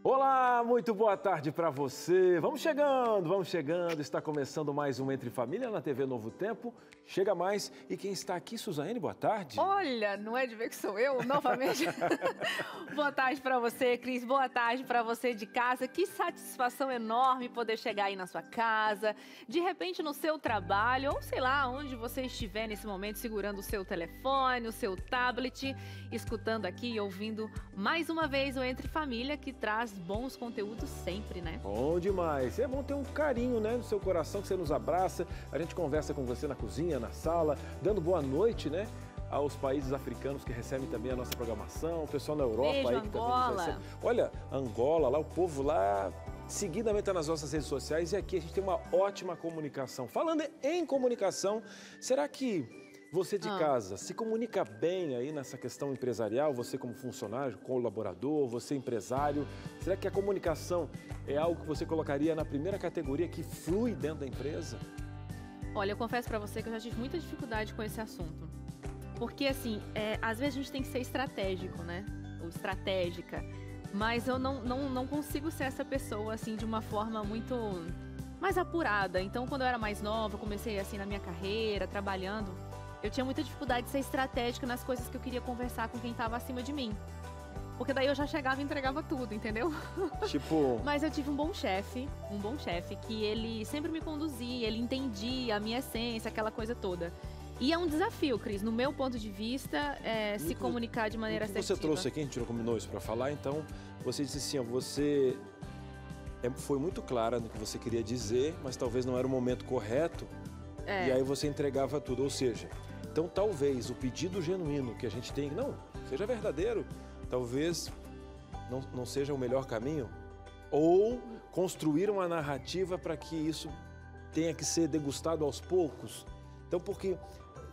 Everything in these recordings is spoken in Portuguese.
Olá, muito boa tarde para você. Vamos chegando. Está começando mais um Entre Família na TV Novo Tempo. Chega mais. E quem está aqui, Suzane, boa tarde. Olha, não é de ver que sou eu, novamente. Boa tarde para você, Cris. Boa tarde para você de casa. Que satisfação enorme poder chegar aí na sua casa, de repente no seu trabalho, ou sei lá, onde você estiver nesse momento, segurando o seu telefone, o seu tablet, escutando aqui e ouvindo mais uma vez o Entre Família, que traz bons conteúdos sempre, né? Bom demais. É bom ter um carinho, né, no seu coração, que você nos abraça. A gente conversa com você na cozinha, na sala, dando boa noite, né, aos países africanos que recebem também a nossa programação, o pessoal na Europa. Beijo, aí que Angola. também nos recebe. Olha, Angola, lá o povo lá seguidamente está nas nossas redes sociais e aqui a gente tem uma ótima comunicação. Falando em comunicação, será que você de casa se comunica bem aí nessa questão empresarial? Você como funcionário, colaborador, você empresário, será que a comunicação é algo que você colocaria na primeira categoria que flui dentro da empresa? Olha, eu confesso pra você que eu já tive muita dificuldade com esse assunto. Porque, assim, às vezes a gente tem que ser estratégico, né? Ou estratégica. Mas eu não consigo ser essa pessoa, assim, de uma forma muito mais apurada. Então, quando eu era mais nova, eu comecei, assim, na minha carreira, trabalhando, eu tinha muita dificuldade de ser estratégica nas coisas que eu queria conversar com quem estava acima de mim. Porque daí eu já chegava e entregava tudo, entendeu? Tipo... Mas eu tive um bom chefe que ele sempre me conduzia, ele entendia a minha essência, aquela coisa toda. E é um desafio, Cris, no meu ponto de vista, se comunicar de maneira assertiva. Você trouxe aqui, a gente não combinou isso para falar, então você disse assim, ó, você foi muito clara no que você queria dizer, mas talvez não era o momento correto, e aí você entregava tudo, ou seja, então talvez o pedido genuíno que a gente tem, não, seja verdadeiro, talvez não seja o melhor caminho, ou construir uma narrativa para que isso tenha que ser degustado aos poucos. Então, porque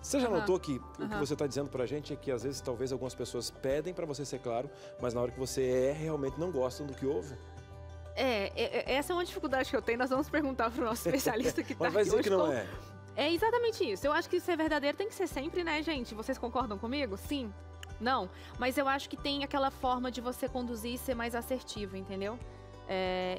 você já notou que o que você está dizendo para a gente é que às vezes talvez algumas pessoas pedem para você ser claro, mas na hora que você realmente não gostam do que ouve? Essa é uma dificuldade que eu tenho, nós vamos perguntar para o nosso especialista que está aqui hoje. Mas vai dizer que não é. É exatamente isso. Eu acho que ser verdadeiro tem que ser sempre, né, gente? Vocês concordam comigo? Sim? Não? Mas eu acho que tem aquela forma de você conduzir e ser mais assertivo, entendeu?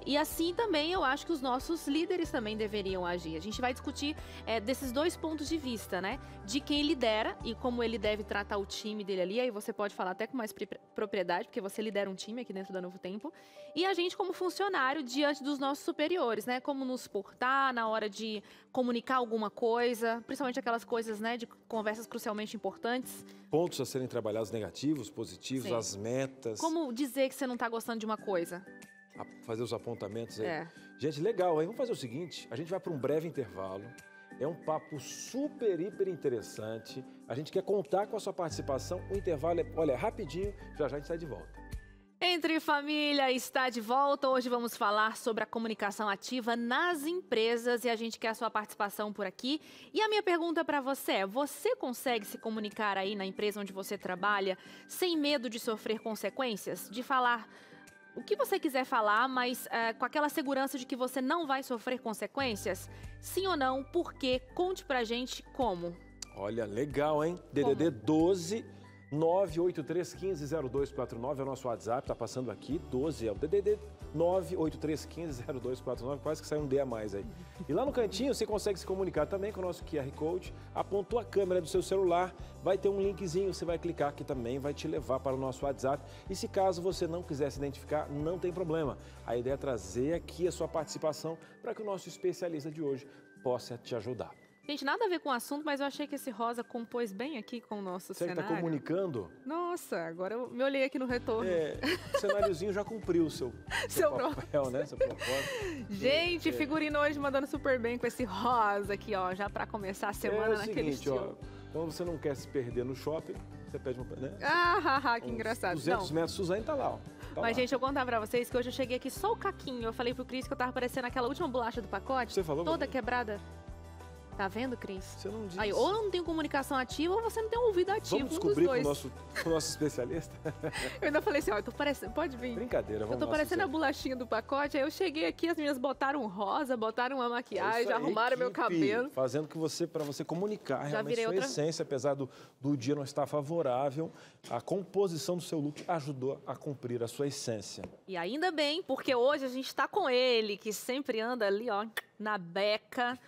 E assim também eu acho que os nossos líderes também deveriam agir. A gente vai discutir desses dois pontos de vista, né? De quem lidera e como ele deve tratar o time dele ali. Aí você pode falar até com mais propriedade, porque você lidera um time aqui dentro da Novo Tempo. E a gente como funcionário diante dos nossos superiores, né? Como nos portar na hora de comunicar alguma coisa, principalmente aquelas coisas, né? De conversas crucialmente importantes. Pontos a serem trabalhados negativos, positivos, sim. As metas. Como dizer que você não está gostando de uma coisa? Fazer os apontamentos aí. Gente, legal, aí vamos fazer o seguinte, a gente vai para um breve intervalo, é um papo super, hiper interessante, a gente quer contar com a sua participação, o intervalo é rapidinho, já a gente está de volta. Entre Família está de volta, hoje vamos falar sobre a comunicação ativa nas empresas e a gente quer a sua participação por aqui. E a minha pergunta para você é, você consegue se comunicar aí na empresa onde você trabalha sem medo de sofrer consequências, de falar o que você quiser falar, mas com aquela segurança de que você não vai sofrer consequências? Sim ou não? Por quê? Conte pra gente como. Olha, legal, hein? DDD 12 983150249 é o nosso WhatsApp, tá passando aqui, 12 é o DDD 983150249, quase que sai um D a mais aí. E lá no cantinho você consegue se comunicar também com o nosso QR Code, apontou a câmera do seu celular, vai ter um linkzinho, você vai clicar que também vai te levar para o nosso WhatsApp. E se caso você não quiser se identificar, não tem problema. A ideia é trazer aqui a sua participação para que o nosso especialista de hoje possa te ajudar. Gente, nada a ver com o assunto, mas eu achei que esse rosa compôs bem aqui com o nosso cenário. Você está comunicando? Nossa, agora eu me olhei aqui no retorno. O cenáriozinho já cumpriu o seu papel, né? Seu propósito. Gente, figurino hoje mandando super bem com esse rosa aqui, ó, já para começar a semana naquele estilo. Ó, quando você não quer se perder no shopping, você pede uma... Né? Que engraçado. 200 metros, Suzane tá lá, ó. Mas, gente, eu vou contar pra vocês que hoje eu cheguei aqui só o caquinho. Eu falei pro Cris que eu tava parecendo aquela última bolacha do pacote. Você falou? Toda quebrada. Tá vendo, Cris? Você não diz. Aí, ou não tem comunicação ativa ou você não tem um ouvido ativo. Vamos descobrir com o nosso especialista? Eu ainda falei assim, ó, eu tô parecendo... Pode vir. Brincadeira, vamos lá. Eu tô parecendo a bolachinha do pacote, aí eu cheguei aqui, as meninas botaram rosa, botaram uma maquiagem, arrumaram meu cabelo. Fazendo para você comunicar realmente sua essência, apesar do dia não estar favorável, a composição do seu look ajudou a cumprir a sua essência. E ainda bem, porque hoje a gente tá com ele, que sempre anda ali, ó, na beca,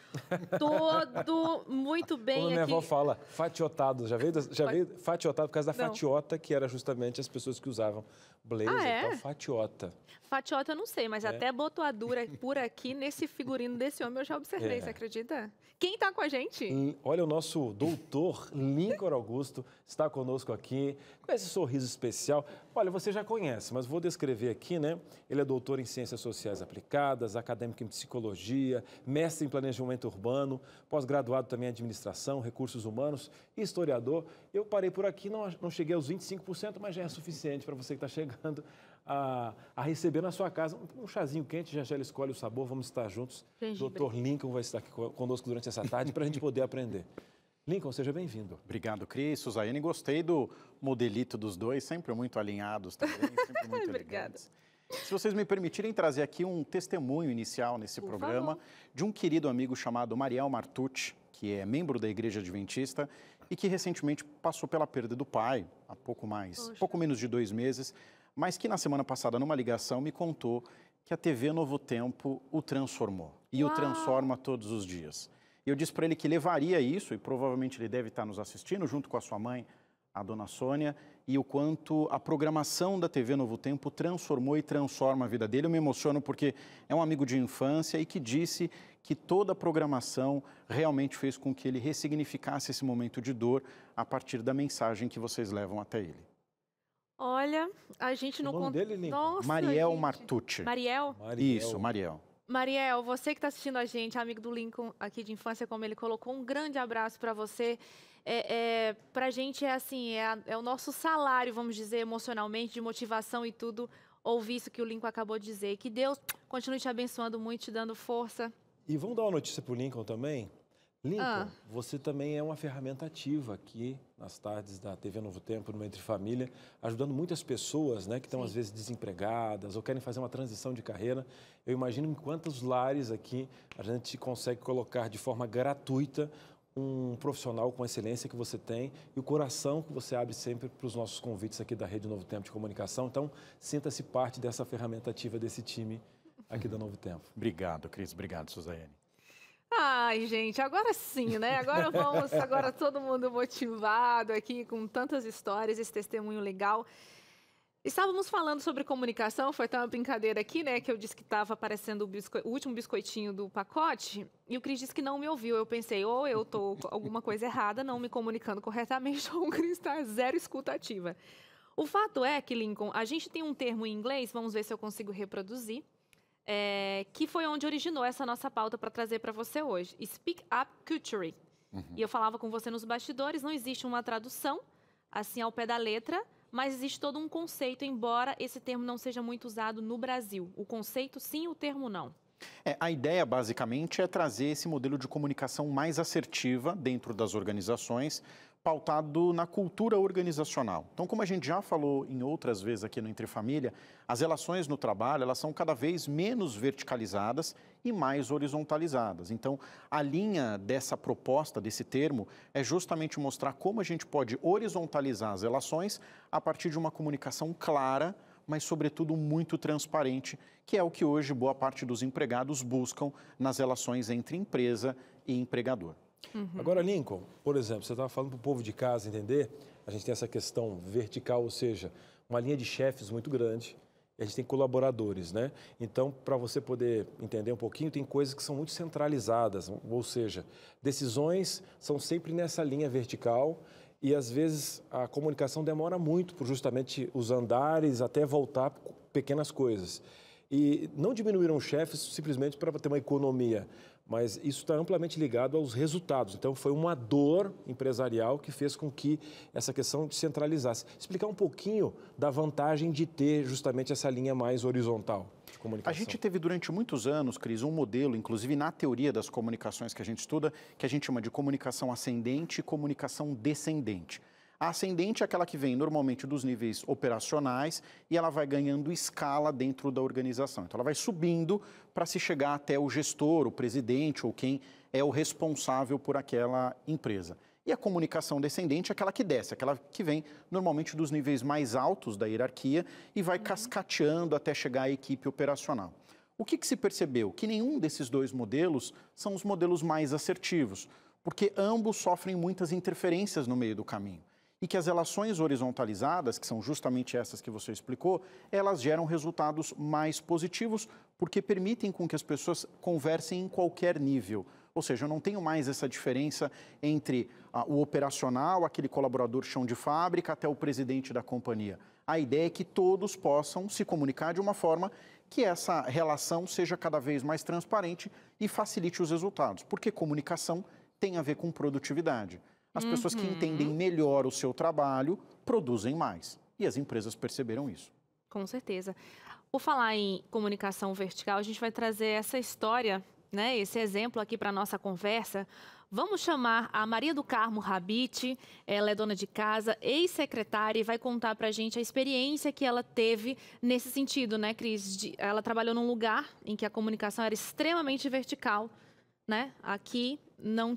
todo muito bem. Quando minha avó fala fatiotado, já veio fatiotado por causa da fatiota, que era justamente as pessoas que usavam blazer e tal, fatiota. Fatiota eu não sei, mas até botoadura por aqui, nesse figurino desse homem, eu já observei, você acredita? Quem tá com a gente? Olha, o nosso doutor Lincoln Augusto está conosco aqui, com esse sorriso especial. Olha, você já conhece, mas vou descrever aqui, né? Ele é doutor em Ciências Sociais Aplicadas, acadêmico em Psicologia, mestre em Planejamento Urbano, pós-graduado também em Administração, Recursos Humanos, historiador. Eu parei por aqui, não cheguei aos 25%, mas já é suficiente para você que está chegando a receber na sua casa um chazinho quente, já ele escolhe o sabor, vamos estar juntos. Doutor Lincoln vai estar aqui conosco durante essa tarde para a gente poder aprender. Lincoln, seja bem-vindo. Obrigado, Cris, Suzaiane. Gostei do modelito dos dois, sempre muito alinhados também, sempre muito elegantes. Se vocês me permitirem trazer aqui um testemunho inicial nesse programa de um querido amigo chamado Mariel Martucci, que é membro da Igreja Adventista e que recentemente passou pela perda do pai, há pouco menos de 2 meses, mas que na semana passada, numa ligação, me contou que a TV Novo Tempo o transformou e o transforma todos os dias. E eu disse para ele que levaria isso, e provavelmente ele deve estar nos assistindo, junto com a sua mãe, a dona Sônia, e o quanto a programação da TV Novo Tempo transformou e transforma a vida dele. Eu me emociono porque é um amigo de infância e que disse que toda a programação realmente fez com que ele ressignificasse esse momento de dor a partir da mensagem que vocês levam até ele. Olha, a gente não... O nome dele, Lincoln? Nossa, Mariel Martucci. Mariel? Isso, Mariel. Mariel, você que está assistindo a gente, amigo do Lincoln aqui de infância, como ele colocou, um grande abraço para você. Pra gente é assim, é o nosso salário, vamos dizer, emocionalmente, de motivação e tudo, ouvir isso que o Lincoln acabou de dizer. Que Deus continue te abençoando muito, te dando força. E vamos dar uma notícia para o Lincoln também? Lincoln, você também é uma ferramenta ativa aqui nas tardes da TV Novo Tempo, no Entre Família, ajudando muitas pessoas, né, que estão às vezes desempregadas ou querem fazer uma transição de carreira. Eu imagino em quantos lares aqui a gente consegue colocar de forma gratuita um profissional com a excelência que você tem e o coração que você abre sempre para os nossos convites aqui da Rede Novo Tempo de Comunicação. Então, sinta-se parte dessa ferramenta ativa desse time aqui da Novo Tempo. Obrigado, Cris. Obrigado, Suzaiane. Ai, gente, agora sim, né? Agora todo mundo motivado aqui com tantas histórias, esse testemunho legal. Estávamos falando sobre comunicação, foi até uma brincadeira aqui, né? Que eu disse que estava aparecendo o último biscoitinho do pacote e o Cris disse que não me ouviu. Eu pensei, ou eu estou com alguma coisa errada, não me comunicando corretamente, ou o Cris está zero escuta ativa. O fato é que, Lincoln, a gente tem um termo em inglês, vamos ver se eu consigo reproduzir, que foi onde originou essa nossa pauta para trazer para você hoje. Speak Up Culture. E eu falava com você nos bastidores, não existe uma tradução, assim, ao pé da letra, mas existe todo um conceito, embora esse termo não seja muito usado no Brasil. O conceito sim, o termo não. A ideia, basicamente, é trazer esse modelo de comunicação mais assertiva dentro das organizações, pautado na cultura organizacional. Então, como a gente já falou em outras vezes aqui no Entre Família, as relações no trabalho, elas são cada vez menos verticalizadas e mais horizontalizadas. Então, a linha dessa proposta, desse termo, é justamente mostrar como a gente pode horizontalizar as relações a partir de uma comunicação clara, mas, sobretudo, muito transparente, que é o que hoje boa parte dos empregados buscam nas relações entre empresa e empregador. Agora, Lincoln, por exemplo, você estava falando para o povo de casa entender, a gente tem essa questão vertical, ou seja, uma linha de chefes muito grande, e a gente tem colaboradores, né? Então, para você poder entender um pouquinho, tem coisas que são muito centralizadas, ou seja, decisões são sempre nessa linha vertical e, às vezes, a comunicação demora muito por justamente os andares até voltar pequenas coisas. E não diminuíram os chefes simplesmente para ter uma economia, mas isso está amplamente ligado aos resultados. Então, foi uma dor empresarial que fez com que essa questão se centralizasse. Explicar um pouquinho da vantagem de ter justamente essa linha mais horizontal. de comunicação? A gente teve durante muitos anos, Cris, um modelo, inclusive na teoria das comunicações que a gente estuda, que a gente chama de comunicação ascendente e comunicação descendente. A ascendente é aquela que vem normalmente dos níveis operacionais e ela vai ganhando escala dentro da organização. Então, ela vai subindo para se chegar até o gestor, o presidente ou quem é o responsável por aquela empresa. E a comunicação descendente é aquela que desce, aquela que vem normalmente dos níveis mais altos da hierarquia e vai cascateando até chegar à equipe operacional. O que se percebeu? Que nenhum desses dois modelos são os modelos mais assertivos, porque ambos sofrem muitas interferências no meio do caminho. E que as relações horizontalizadas, que são justamente essas que você explicou, elas geram resultados mais positivos, porque permitem com que as pessoas conversem em qualquer nível. Ou seja, eu não tenho mais essa diferença entre o operacional, aquele colaborador chão de fábrica, até o presidente da companhia. A ideia é que todos possam se comunicar de uma forma que essa relação seja cada vez mais transparente e facilite os resultados, porque comunicação tem a ver com produtividade. As pessoas que entendem melhor o seu trabalho produzem mais. E as empresas perceberam isso. Com certeza. Por falar em comunicação vertical, a gente vai trazer essa história, né, esse exemplo aqui para a nossa conversa. Vamos chamar a Maria do Carmo Rabite, ela é dona de casa, ex-secretária, e vai contar para a gente a experiência que ela teve nesse sentido, né, Cris? Ela trabalhou num lugar em que a comunicação era extremamente vertical, né? Aqui não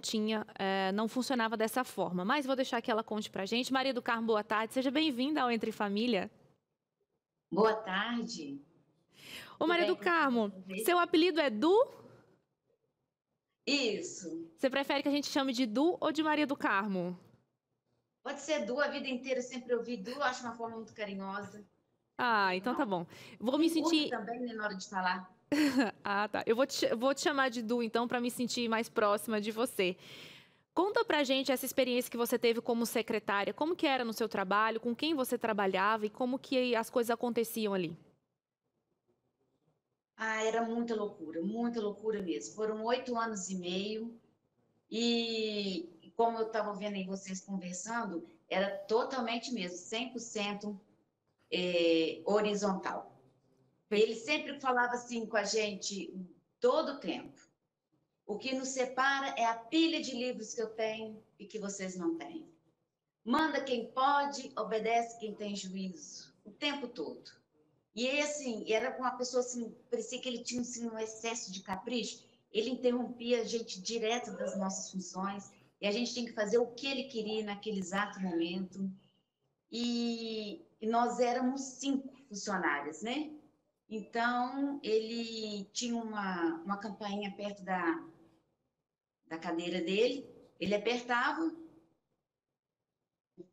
funcionava dessa forma. Mas vou deixar que ela conte para a gente. Maria do Carmo, boa tarde. Seja bem-vinda ao Entre Família. Boa tarde. Ô, Maria do Carmo, seu apelido é Du? Isso. Você prefere que a gente chame de Du ou de Maria do Carmo? Pode ser Du, a vida inteira eu sempre ouvi Du, eu acho uma forma muito carinhosa. Ah, então tá bom. Vou me sentir... também, né, na hora de falar. Ah, tá. Eu vou te chamar de Du, então, para me sentir mais próxima de você. Conta pra gente essa experiência que você teve como secretária. Como que era no seu trabalho, com quem você trabalhava e como que as coisas aconteciam ali? Ah, era muita loucura mesmo. Foram 8 anos e meio e como eu estava vendo aí vocês conversando, era totalmente mesmo, 100% horizontal. Ele sempre falava assim com a gente, todo o tempo. O que nos separa é a pilha de livros que eu tenho e que vocês não têm. Manda quem pode, obedece quem tem juízo, o tempo todo. E aí, assim, era uma pessoa assim, parecia que ele tinha assim, um excesso de capricho. Ele interrompia a gente direto das nossas funções e a gente tinha que fazer o que ele queria naquele exato momento. E nós éramos 5 funcionários, né? Então, ele tinha uma campainha perto da cadeira dele, ele apertava,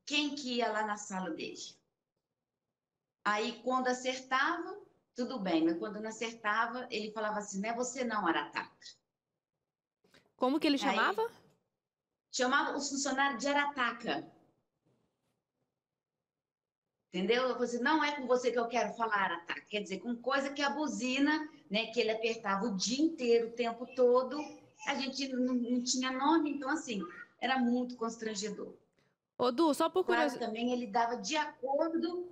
quem que ia lá na sala dele? Aí, quando acertava, tudo bem, mas quando não acertava, ele falava assim, não é você não, Arataca. Como que ele chamava? Aí, chamava os funcionários de Arataca. Entendeu? Eu falei assim, não é com você que eu quero falar, Arataca. Quer dizer, com coisa que a buzina, né, que ele apertava o dia inteiro, o tempo todo, a gente não tinha nome, então, assim, era muito constrangedor. Ô, Du, só por curiosidade... Claro, também ele dava de acordo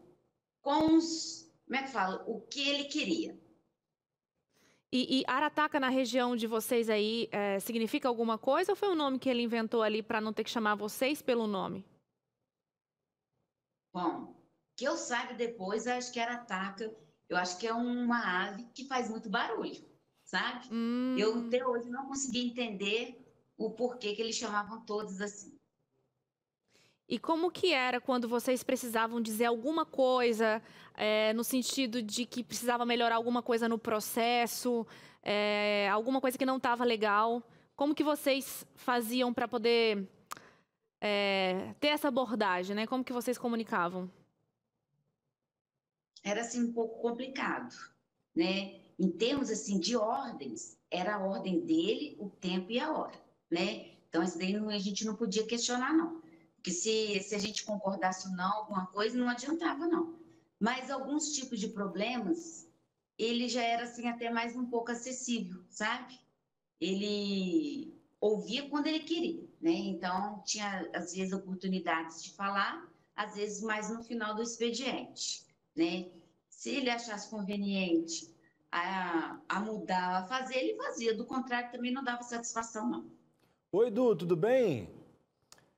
com os, como é que fala, o que ele queria. E Arataca, na região de vocês aí, significa alguma coisa ou foi um nome que ele inventou ali para não ter que chamar vocês pelo nome? Bom, que eu saiba depois, acho que Arataca, eu acho que é uma ave que faz muito barulho, sabe? Eu até hoje não consegui entender o porquê que eles chamavam todos assim. E como que era quando vocês precisavam dizer alguma coisa, no sentido de que precisava melhorar alguma coisa no processo, alguma coisa que não estava legal? Como que vocês faziam para poder ter essa abordagem, né? Como que vocês comunicavam? Era assim um pouco complicado, né? Em termos assim de ordens, era a ordem dele, o tempo e a hora, né? Então isso daí a gente não podia questionar não. Porque se a gente concordasse ou não, alguma coisa, não adiantava, não. Mas alguns tipos de problemas, ele já era, assim, até mais um pouco acessível, sabe? Ele ouvia quando ele queria, né? Então, tinha, às vezes, oportunidades de falar, às vezes, mais no final do expediente, né? Se ele achasse conveniente a mudar, a fazer, ele fazia. Do contrário, também não dava satisfação, não. Oi, Du, tudo bem?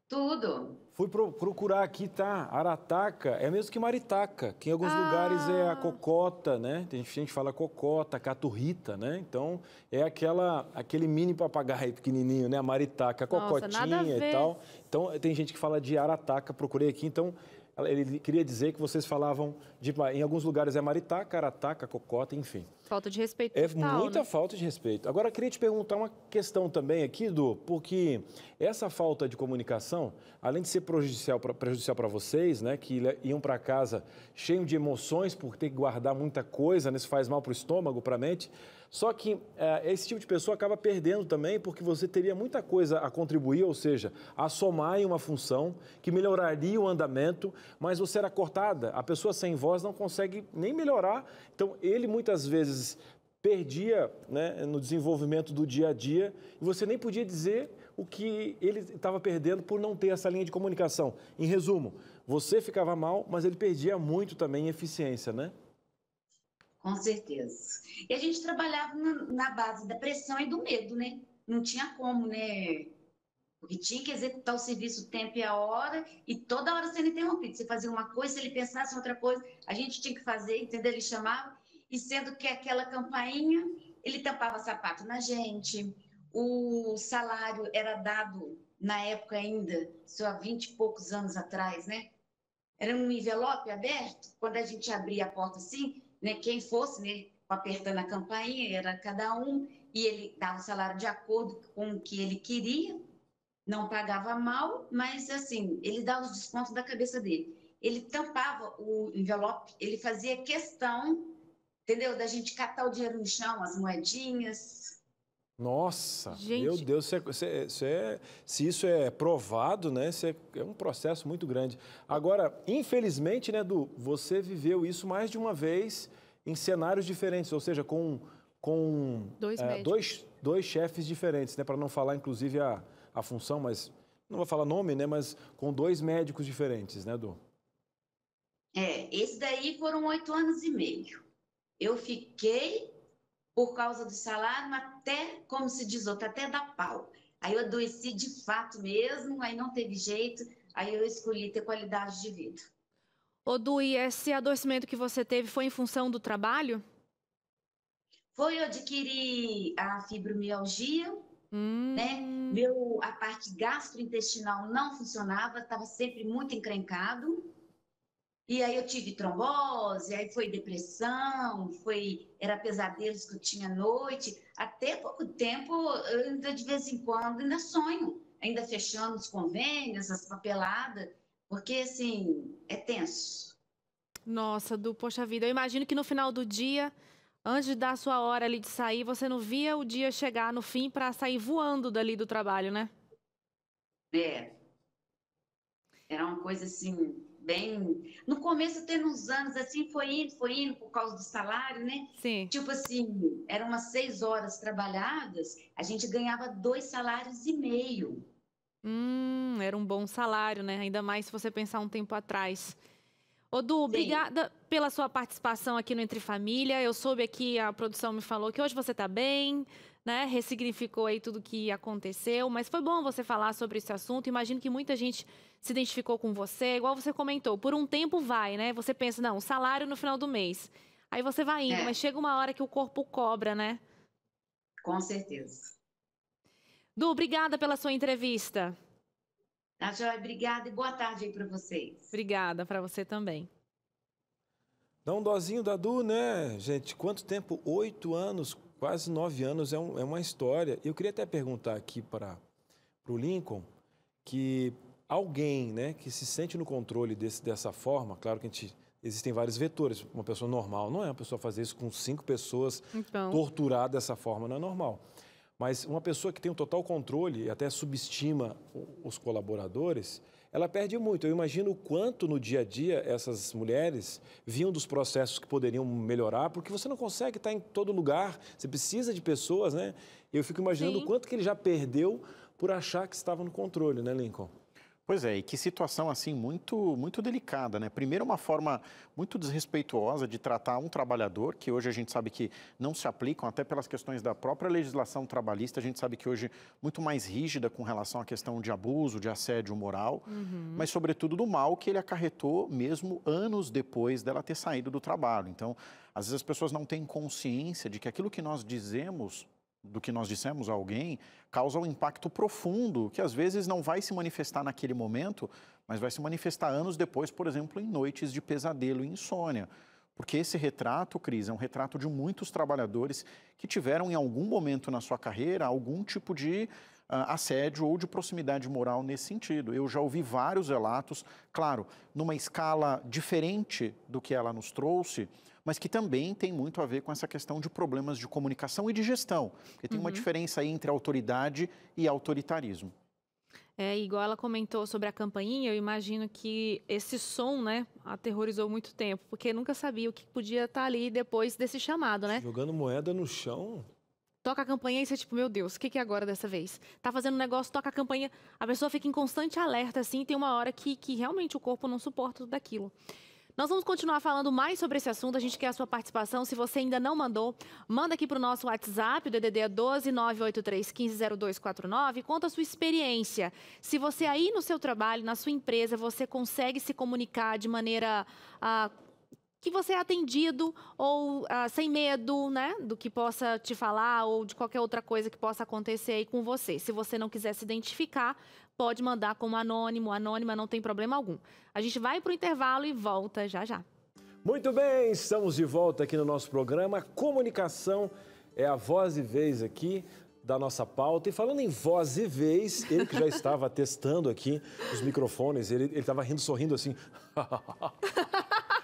Tudo. Fui procurar aqui, tá? Arataca é mesmo que maritaca, que em alguns lugares é a cocota, né? Tem gente que fala cocota, caturrita, né? Então, é aquele mini papagaio pequenininho, né? A maritaca, a cocotinha e tal. Então, tem gente que fala de arataca, procurei aqui, então... Ele queria dizer que vocês falavam, em alguns lugares é maritaca, arataca, cocota, enfim. Falta de respeito total, muita falta de respeito. Agora, eu queria te perguntar uma questão também aqui, Du, porque essa falta de comunicação, além de ser prejudicial para vocês, né, que iam para casa cheios de emoções por ter que guardar muita coisa, né, isso faz mal para o estômago, para a mente, só que esse tipo de pessoa acaba perdendo também, porque você teria muita coisa a contribuir, ou seja, a somar em uma função que melhoraria o andamento, mas você era cortada, a pessoa sem voz não consegue nem melhorar. Então, ele muitas vezes perdia, né, no desenvolvimento do dia a dia e você nem podia dizer o que ele estava perdendo por não ter essa linha de comunicação. Em resumo, você ficava mal, mas ele perdia muito também em eficiência, né? Com certeza. E a gente trabalhava na base da pressão e do medo, né? Não tinha como, né? Porque tinha que executar o serviço o tempo e a hora, e toda hora sendo interrompido. Você fazia uma coisa, se ele pensasse em outra coisa, a gente tinha que fazer, entendeu? Ele chamava, e sendo que aquela campainha, ele tampava sapato na gente, o salário era dado, na época ainda, só há 20 e poucos anos atrás, né? Era um envelope aberto, quando a gente abria a porta assim, né, quem fosse, né, apertando a campainha, era cada um, e ele dava o salário de acordo com o que ele queria, não pagava mal, mas assim, ele dava os descontos da cabeça dele. Ele tampava o envelope, ele fazia questão, entendeu, da gente catar o dinheiro no chão, as moedinhas. Nossa, gente... meu Deus, se isso é provado, né, é um processo muito grande. Agora, infelizmente, né, Du, você viveu isso mais de uma vez em cenários diferentes, ou seja, com dois chefes diferentes, né, para não falar, inclusive, a função, mas não vou falar nome, né, mas com 2 médicos diferentes, né, Du? Esse daí foram 8 anos e meio. Eu fiquei... por causa do salário, até, como se diz outro, até dar pau. Aí eu adoeci de fato mesmo, aí não teve jeito, aí eu escolhi ter qualidade de vida. Ô Du, e esse adoecimento que você teve foi em função do trabalho? Foi, eu adquiri a fibromialgia, né? A parte gastrointestinal não funcionava, estava sempre muito encrencado. E aí eu tive trombose, aí foi depressão, era pesadelos que eu tinha à noite. Até pouco tempo, eu ainda de vez em quando ainda sonho, ainda fechando os convênios, as papeladas, porque assim, é tenso. Nossa, Du, poxa vida, eu imagino que no final do dia, antes de dar a sua hora ali de sair, você não via o dia chegar no fim para sair voando dali do trabalho, né? Era uma coisa assim... bem... No começo, tendo uns anos, assim, foi indo por causa do salário, né? Sim. Tipo assim, eram umas 6 horas trabalhadas, a gente ganhava 2,5 salários. Era um bom salário, né? Ainda mais se você pensar um tempo atrás. Ô Du, obrigada pela sua participação aqui no Entre Família. Eu soube aqui, a produção me falou que hoje você tá bem, né? Ressignificou aí tudo que aconteceu, mas foi bom você falar sobre esse assunto. Imagino que muita gente se identificou com você, igual você comentou, por um tempo vai, né? Você pensa, não, salário no final do mês. Aí você vai indo, mas chega uma hora que o corpo cobra, né? Com certeza. Du, obrigada pela sua entrevista. Tá, joia? Obrigada e boa tarde aí para vocês. Obrigada, para você também. Dá um dozinho da Du, né, gente? Quanto tempo? 8 anos, quase 9 anos, é uma história. Eu queria até perguntar aqui para o Lincoln, que alguém, né, que se sente no controle dessa forma, claro que existem vários vetores, uma pessoa normal não é uma pessoa fazer isso com 5 pessoas, torturar dessa forma não é normal. Mas uma pessoa que tem um total controle e até subestima os colaboradores, ela perde muito. Eu imagino o quanto no dia a dia essas mulheres viam dos processos que poderiam melhorar, porque você não consegue estar em todo lugar, você precisa de pessoas, né? Eu fico imaginando o quanto que ele já perdeu por achar que estava no controle, né, Lincoln? Pois é, e que situação assim muito delicada, né? Primeiro, uma forma muito desrespeituosa de tratar um trabalhador, que hoje a gente sabe que não se aplicam, até pelas questões da própria legislação trabalhista, a gente sabe que hoje muito mais rígida com relação à questão de abuso, de assédio moral, mas sobretudo do mal que ele acarretou mesmo anos depois dela ter saído do trabalho. Então, às vezes as pessoas não têm consciência de que aquilo que nós dizemos, do que nós dissemos a alguém, causa um impacto profundo, que às vezes não vai se manifestar naquele momento, mas vai se manifestar anos depois, por exemplo, em noites de pesadelo e insônia. Porque esse retrato, Cris, é um retrato de muitos trabalhadores que tiveram em algum momento na sua carreira algum tipo de assédio ou de proximidade moral nesse sentido. Eu já ouvi vários relatos, claro, numa escala diferente do que ela nos trouxe, mas que também tem muito a ver com essa questão de problemas de comunicação e de gestão, porque tem uma diferença aí entre autoridade e autoritarismo. É, igual ela comentou sobre a campainha, eu imagino que esse som, né, aterrorizou muito tempo, porque nunca sabia o que podia estar ali depois desse chamado, né? Jogando moeda no chão. Toca a campainha e você, tipo, meu Deus, o que é agora dessa vez? Tá fazendo um negócio, toca a campainha, a pessoa fica em constante alerta, assim, e tem uma hora que realmente o corpo não suporta tudo aquilo. Nós vamos continuar falando mais sobre esse assunto, a gente quer a sua participação. Se você ainda não mandou, manda aqui para o nosso WhatsApp, o DDD é 12 983 15 0249, conta a sua experiência. Se você aí no seu trabalho, na sua empresa, você consegue se comunicar de maneira que você é atendido ou sem medo, né, do que possa te falar ou de qualquer outra coisa que possa acontecer aí com você. Se você não quiser se identificar, pode mandar como anônimo, anônima, não tem problema algum. A gente vai para o intervalo e volta já já. Muito bem, estamos de volta aqui no nosso programa. Comunicação é a voz e vez aqui da nossa pauta. E falando em voz e vez, ele que já estava testando aqui os microfones, ele estava rindo, sorrindo assim.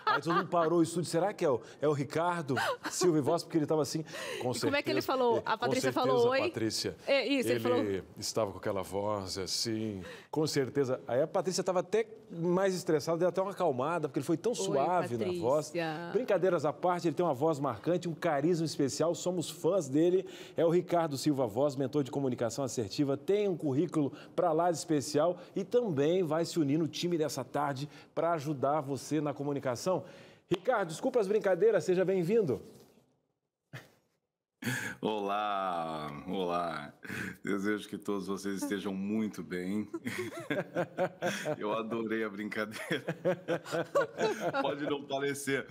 Aí todo mundo parou o estúdio. Será que é o Ricardo Silva e Voz? Porque ele estava assim, com certeza. Como é que ele falou? A Patrícia falou oi? Patrícia. É isso, ele falou. Estava com aquela voz assim, com certeza. Aí a Patrícia estava até mais estressada, deu até uma acalmada, porque ele foi tão suave na voz. Brincadeiras à parte, ele tem uma voz marcante, um carisma especial, somos fãs dele. É o Ricardo Silva Voz, mentor de comunicação assertiva, tem um currículo para lá de especial e também vai se unir no time dessa tarde para ajudar você na comunicação. Ricardo, desculpa as brincadeiras, seja bem-vindo. Olá, olá. Desejo que todos vocês estejam muito bem. Eu adorei a brincadeira. Pode não parecer.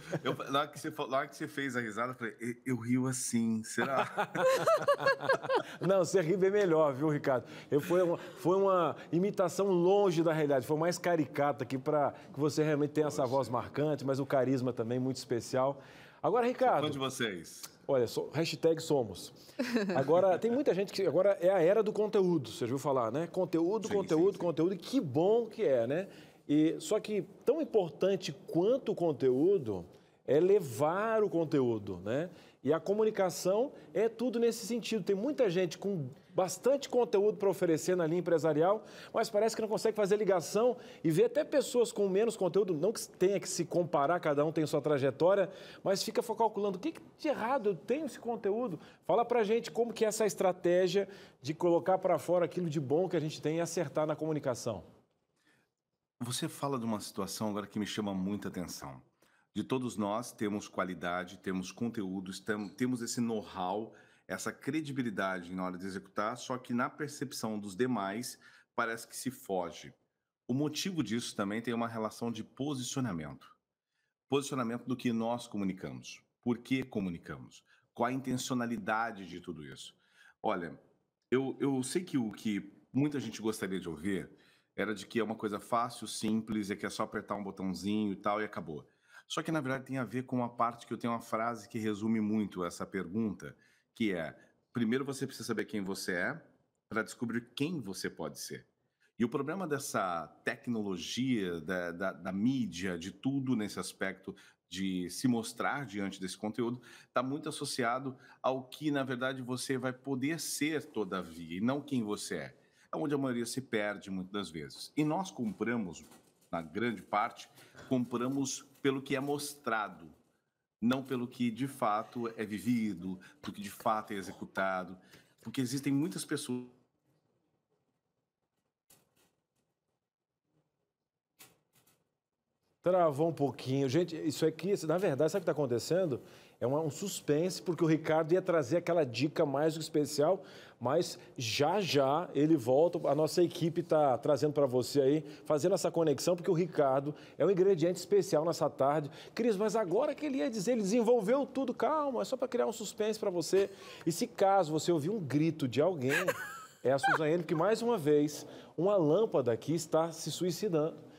Na hora que você fez a risada, eu falei, eu rio assim, será? Não, você ri bem melhor, viu, Ricardo? Foi uma imitação longe da realidade, foi mais caricata aqui para que você realmente tenha essa voz marcante, mas o carisma também muito especial. Agora, Ricardo... Sou fã de vocês. Olha, hashtag somos. Agora, tem muita gente que agora é a era do conteúdo, você já ouviu falar, né? Conteúdo, sim, conteúdo, sim. Conteúdo, e que bom que é, né? Só que tão importante quanto o conteúdo é levar o conteúdo, né? E a comunicação é tudo nesse sentido. Tem muita gente com bastante conteúdo para oferecer na linha empresarial, mas parece que não consegue fazer ligação e ver até pessoas com menos conteúdo, não que tenha que se comparar, cada um tem sua trajetória, mas fica calculando o que de errado eu tenho esse conteúdo. Fala pra gente como que é essa estratégia de colocar para fora aquilo de bom que a gente tem e acertar na comunicação. Você fala de uma situação agora que me chama muita atenção. De todos nós temos qualidade, temos conteúdos, temos esse know-how, essa credibilidade na hora de executar, só que na percepção dos demais parece que se foge. O motivo disso também tem uma relação de posicionamento. Posicionamento do que nós comunicamos. Por que comunicamos? Qual a intencionalidade de tudo isso? Olha, eu sei que o que muita gente gostaria de ouvir era de que é uma coisa fácil, simples, é que é só apertar um botãozinho e tal e acabou. Só que, na verdade, tem a ver com uma parte que eu tenho uma frase que resume muito essa pergunta, que é, primeiro você precisa saber quem você é para descobrir quem você pode ser. E o problema dessa tecnologia, da mídia, de tudo nesse aspecto de se mostrar diante desse conteúdo, está muito associado ao que, na verdade, você vai poder ser todavia, e não quem você é. É onde a maioria se perde muitas das vezes. E nós compramos, na grande parte, compramos pelo que é mostrado, não pelo que de fato é vivido, do que de fato é executado, porque existem muitas pessoas Travou um pouquinho. Gente, isso aqui, na verdade, sabe o que está acontecendo? É um suspense, porque o Ricardo ia trazer aquela dica mais especial, mas já ele volta. A nossa equipe está trazendo para você aí, fazendo essa conexão, porque o Ricardo é um ingrediente especial nessa tarde. Cris, mas agora que ele ia dizer, ele desenvolveu tudo, calma, é só para criar um suspense para você. E se caso você ouvir um grito de alguém, é a Suzane, porque mais uma vez, uma lâmpada aqui está se suicidando.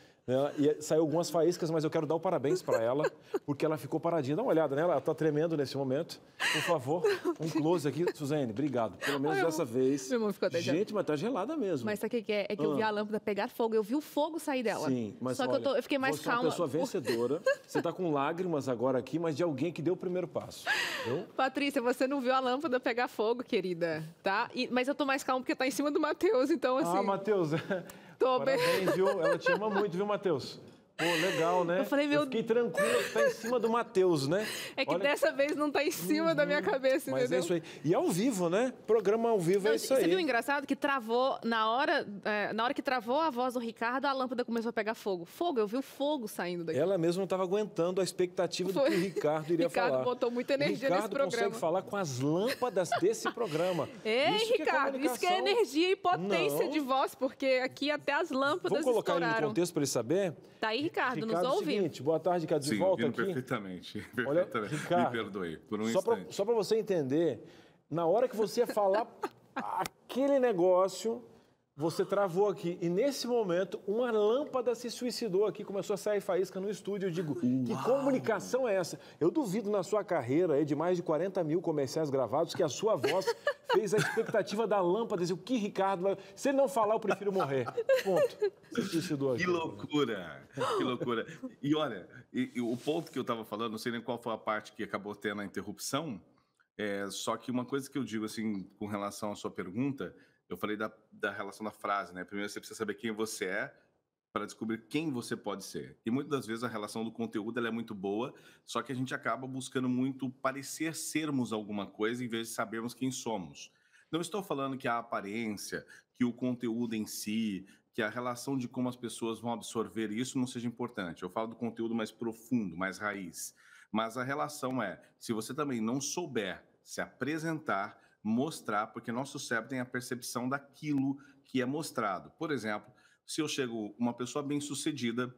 E saiu algumas faíscas, mas eu quero dar o parabéns para ela, porque ela ficou paradinha. Dá uma olhada nela, ela está tremendo nesse momento. Por favor, um close aqui. Suzane, obrigado. Pelo menos dessa vez. Meu irmão ficou até gente, mas tá gelada mesmo. Mas sabe o que é? É que eu vi a lâmpada pegar fogo, eu vi o fogo sair dela. Sim, mas só olha, que eu fiquei mais você calma. É uma pessoa vencedora. Você está com lágrimas agora aqui, mas de alguém que deu o primeiro passo. Viu? Patrícia, você não viu a lâmpada pegar fogo, querida, tá? Mas eu tô mais calma porque tá em cima do Matheus, então assim... Ah, Matheus, parabéns, viu? Ela te ama muito, viu, Matheus? Pô, legal, né? Eu fiquei tranquilo, tá em cima do Matheus, né? É que dessa vez não tá em cima da minha cabeça, entendeu? Mas é isso aí. E ao vivo, né? Programa ao vivo é isso aí. Você viu o engraçado? Que travou, na hora que travou a voz do Ricardo, a lâmpada começou a pegar fogo. Eu vi o fogo saindo daqui. Ela mesma não estava aguentando a expectativa do que o Ricardo iria falar. Ricardo botou muita energia nesse programa. Ricardo consegue falar com as lâmpadas desse programa. Ricardo, isso que é energia e potência de voz, porque aqui até as lâmpadas estouraram. Vou colocar ele no contexto para ele saber. Tá aí, Ricardo, nos ouve? Seguinte, boa tarde, Ricardo, de volta aqui. Perfeitamente. Olha, Ricardo, me perdoe por um instante. Só para você entender, na hora que você ia falar aquele negócio, você travou aqui. E nesse momento, uma lâmpada se suicidou aqui, começou a sair faísca no estúdio. Eu digo, que comunicação é essa? Eu duvido na sua carreira aí, de mais de 40 mil comerciais gravados, que a sua voz fez a expectativa da lâmpada. Dizer, o que, Ricardo? Se ele não falar, eu prefiro morrer. Ponto. Se suicidou aqui. Que loucura! Que loucura. E olha, o ponto que eu estava falando, não sei nem qual foi a parte que acabou tendo a interrupção, só que uma coisa que eu digo, assim, com relação à sua pergunta, eu falei da relação da frase, né? Primeiro você precisa saber quem você é para descobrir quem você pode ser. E muitas das vezes a relação do conteúdo ela é muito boa, só que a gente acaba buscando muito parecer sermos alguma coisa em vez de sabermos quem somos. Não estou falando que a aparência, que o conteúdo em si, que a relação de como as pessoas vão absorver isso não seja importante. Eu falo do conteúdo mais profundo, mais raiz. Mas a relação se você também não souber se apresentar, mostrar, porque nosso cérebro tem a percepção daquilo que é mostrado. Por exemplo, se eu chego uma pessoa bem-sucedida,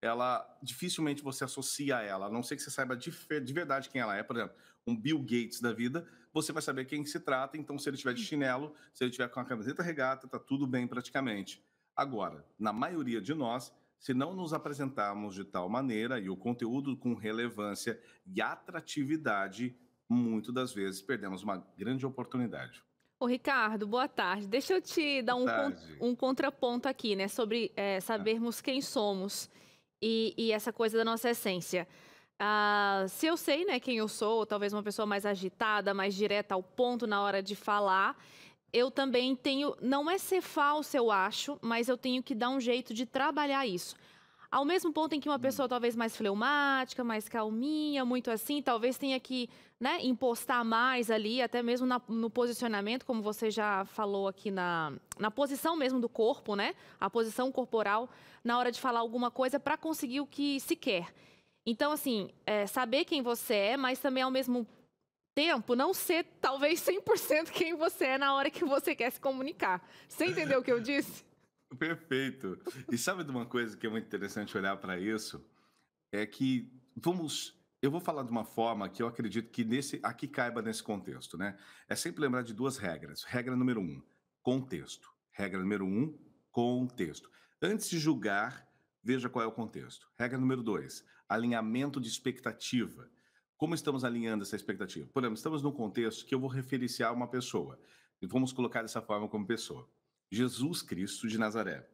ela dificilmente você associa a ela, a não ser que você saiba de verdade quem ela é. Por exemplo, um Bill Gates da vida, você vai saber quem se trata, então se ele estiver de chinelo, se ele estiver com a camiseta regata, tá tudo bem praticamente. Agora, na maioria de nós, se não nos apresentarmos de tal maneira e o conteúdo com relevância e atratividade, muitas das vezes perdemos uma grande oportunidade. Ô, Ricardo, boa tarde. Deixa eu te dar um contraponto aqui, né? Sobre sabermos quem somos e essa coisa da nossa essência. Se eu sei, né, quem eu sou, talvez uma pessoa mais agitada, mais direta ao ponto na hora de falar, eu também tenho... Não é ser falso, eu acho, mas eu tenho que dar um jeito de trabalhar isso. Ao mesmo ponto em que uma pessoa talvez mais fleumática, mais calminha, muito assim, talvez tenha que, né, impostar mais ali, até mesmo no posicionamento, como você já falou aqui na posição mesmo do corpo, né? A posição corporal na hora de falar alguma coisa para conseguir o que se quer. Então, assim, saber quem você é, mas também ao mesmo tempo não ser talvez 100% quem você é na hora que você quer se comunicar. Você entendeu o que eu disse? Perfeito. E sabe de uma coisa que é muito interessante olhar para isso? É que eu vou falar de uma forma que eu acredito que aqui caiba nesse contexto, né? É sempre lembrar de duas regras. Regra número 1, contexto. Regra número 1, contexto. Antes de julgar, veja qual é o contexto. Regra número 2, alinhamento de expectativa. Como estamos alinhando essa expectativa? Por exemplo, estamos num contexto que eu vou referenciar uma pessoa. E vamos colocar dessa forma como pessoa. Jesus Cristo de Nazaré.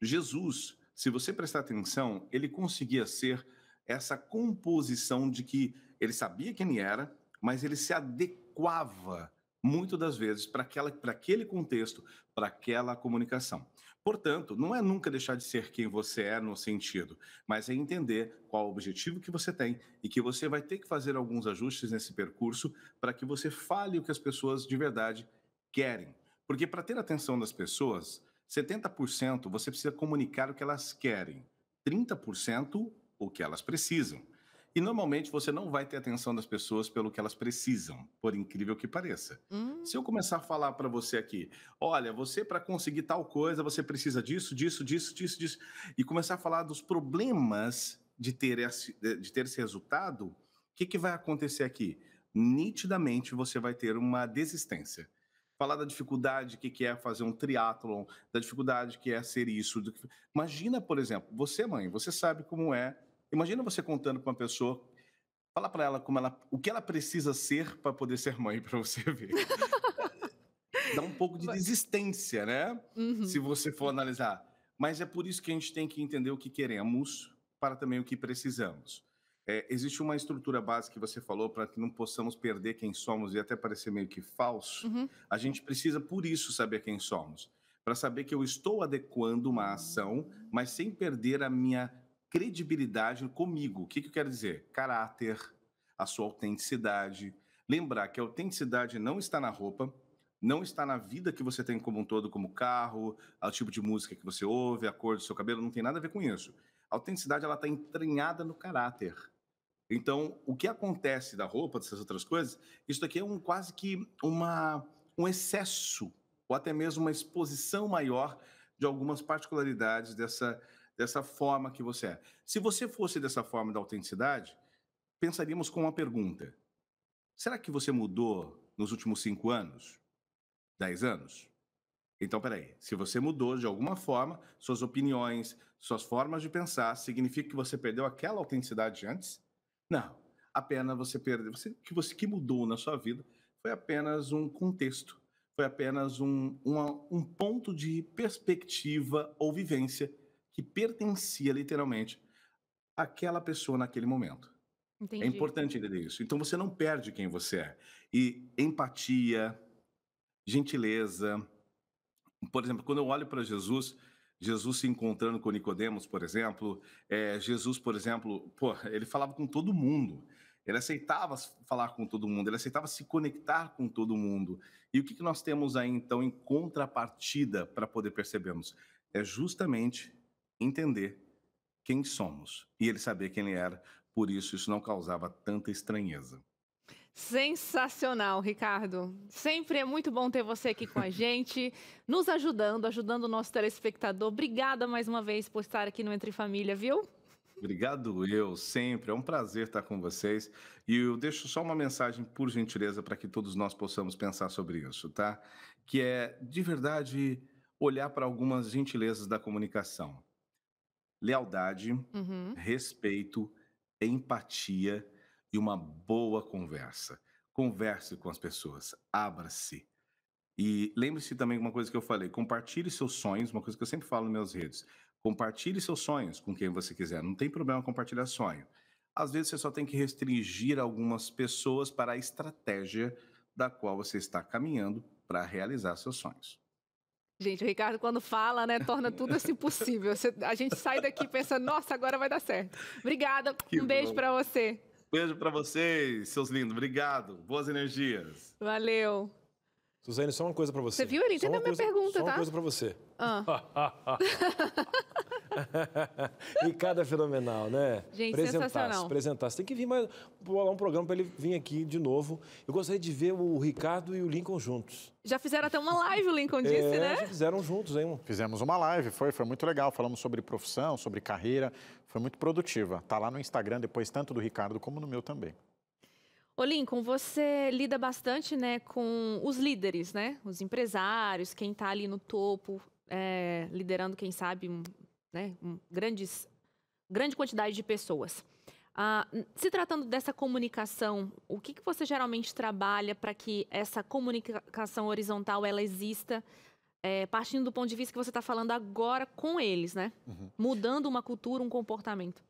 Jesus, se você prestar atenção, ele conseguia ser essa composição de que ele sabia quem ele era, mas ele se adequava, muitas das vezes, para aquele contexto, para aquela comunicação. Portanto, não é nunca deixar de ser quem você é no sentido, mas é entender qual o objetivo que você tem e que você vai ter que fazer alguns ajustes nesse percurso para que você fale o que as pessoas de verdade querem. Porque para ter a atenção das pessoas, 70% você precisa comunicar o que elas querem, 30% o que elas precisam. E normalmente você não vai ter atenção das pessoas pelo que elas precisam, por incrível que pareça. Se eu começar a falar para você aqui, olha, você para conseguir tal coisa, você precisa disso, e começar a falar dos problemas de ter esse resultado, o que vai acontecer aqui? Nitidamente você vai ter uma desistência. Falar da dificuldade que é fazer um triatlon, da dificuldade que é ser isso. Imagina, por exemplo, você, mãe, você sabe como é. Imagina você contando para uma pessoa, fala para ela o que ela precisa ser para poder ser mãe, para você ver. Dá um pouco de desistência, né? Se você for analisar. Mas é por isso que a gente tem que entender o que queremos para também o que precisamos. Existe uma estrutura básica que você falou para que não possamos perder quem somos e até parecer meio que falso. A gente precisa, por isso, saber quem somos. Para saber que eu estou adequando uma ação, mas sem perder a minha credibilidade comigo. O que eu quero dizer? Caráter, a sua autenticidade. Lembrar que a autenticidade não está na roupa, não está na vida que você tem como um todo, como carro, o tipo de música que você ouve, a cor do seu cabelo, não tem nada a ver com isso. A autenticidade ela está entranhada no caráter. Então, o que acontece da roupa, dessas outras coisas, isso daqui é quase que um excesso, ou até mesmo uma exposição maior de algumas particularidades dessa forma que você é. Se você fosse dessa forma da autenticidade, pensaríamos com uma pergunta. Será que você mudou nos últimos 5 anos? 10 anos? Então, peraí. Se você mudou de alguma forma, suas opiniões, suas formas de pensar, significa que você perdeu aquela autenticidade antes? Não. Apenas você perdeu. Que mudou na sua vida foi apenas um contexto. Foi apenas um ponto de perspectiva ou vivência que pertencia literalmente àquela pessoa naquele momento. Entendi. É importante entender isso. Então você não perde quem você é. E empatia, gentileza. Por exemplo, quando eu olho para Jesus se encontrando com Nicodemos, por exemplo, Jesus, por exemplo, ele falava com todo mundo. Ele aceitava falar com todo mundo, ele aceitava se conectar com todo mundo. E o que nós temos aí, então, em contrapartida para poder percebermos? É justamente entender quem somos e ele saber quem ele era, por isso não causava tanta estranheza. Sensacional, Ricardo. Sempre é muito bom ter você aqui com a gente, nos ajudando o nosso telespectador. Obrigada mais uma vez por estar aqui no Entre Família, viu? Obrigado, sempre. É um prazer estar com vocês. E eu deixo só uma mensagem, por gentileza, para que todos nós possamos pensar sobre isso, tá? Que é, de verdade, olhar para algumas gentilezas da comunicação. Lealdade, respeito, empatia e uma boa conversa. Converse com as pessoas, abra-se. E lembre-se também de uma coisa que eu falei, compartilhe seus sonhos, uma coisa que eu sempre falo nas minhas redes. Compartilhe seus sonhos com quem você quiser, não tem problema compartilhar sonho. Às vezes você só tem que restringir algumas pessoas para a estratégia da qual você está caminhando para realizar seus sonhos. Gente, o Ricardo, quando fala, né, torna tudo assim possível. A gente sai daqui pensando, nossa, agora vai dar certo. Obrigada, um beijo para você. Beijo para vocês, seus lindos. Obrigado, boas energias. Valeu. Suzane, só uma coisa para você. Você viu? Ele entendeu a minha pergunta, tá? Só uma coisa para você. Ricardo é fenomenal, né? Gente, sensacional. Apresentasse. Tem que vir mais um programa para ele vir aqui de novo. Eu gostaria de ver o Ricardo e o Lincoln juntos. Já fizeram até uma live, o Lincoln disse, né? Já fizeram juntos, hein? Fizemos uma live, foi muito legal. Falamos sobre profissão, sobre carreira. Foi muito produtiva. Tá lá no Instagram depois, tanto do Ricardo como no meu também. Ô Lincoln, você lida bastante, né, com os líderes, né? Os empresários, quem está ali no topo, liderando, quem sabe, grande quantidade de pessoas. Se tratando dessa comunicação, o que você geralmente trabalha para que essa comunicação horizontal ela exista, partindo do ponto de vista que você está falando agora com eles, né? Mudando uma cultura, um comportamento.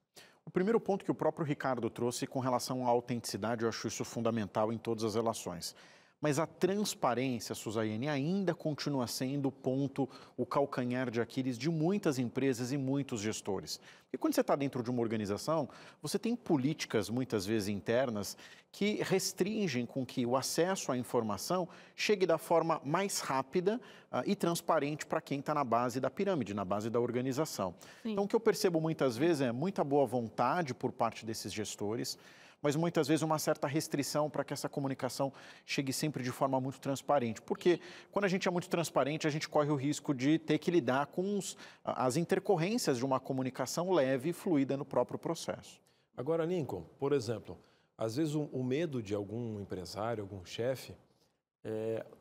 O primeiro ponto que o próprio Ricardo trouxe com relação à autenticidade, eu acho isso fundamental em todas as relações. Mas a transparência, Suzaiane, ainda continua sendo o calcanhar de Aquiles de muitas empresas e muitos gestores. E quando você está dentro de uma organização, você tem políticas, muitas vezes internas, que restringem com que o acesso à informação chegue da forma mais rápida e transparente para quem está na base da pirâmide, na base da organização. Sim. Então, o que eu percebo muitas vezes é muita boa vontade por parte desses gestores, mas muitas vezes uma certa restrição para que essa comunicação chegue sempre de forma muito transparente. Porque quando a gente é muito transparente, a gente corre o risco de ter que lidar com as intercorrências de uma comunicação leve e fluida no próprio processo. Agora, Lincoln, por exemplo, às vezes o medo de algum empresário, algum chefe,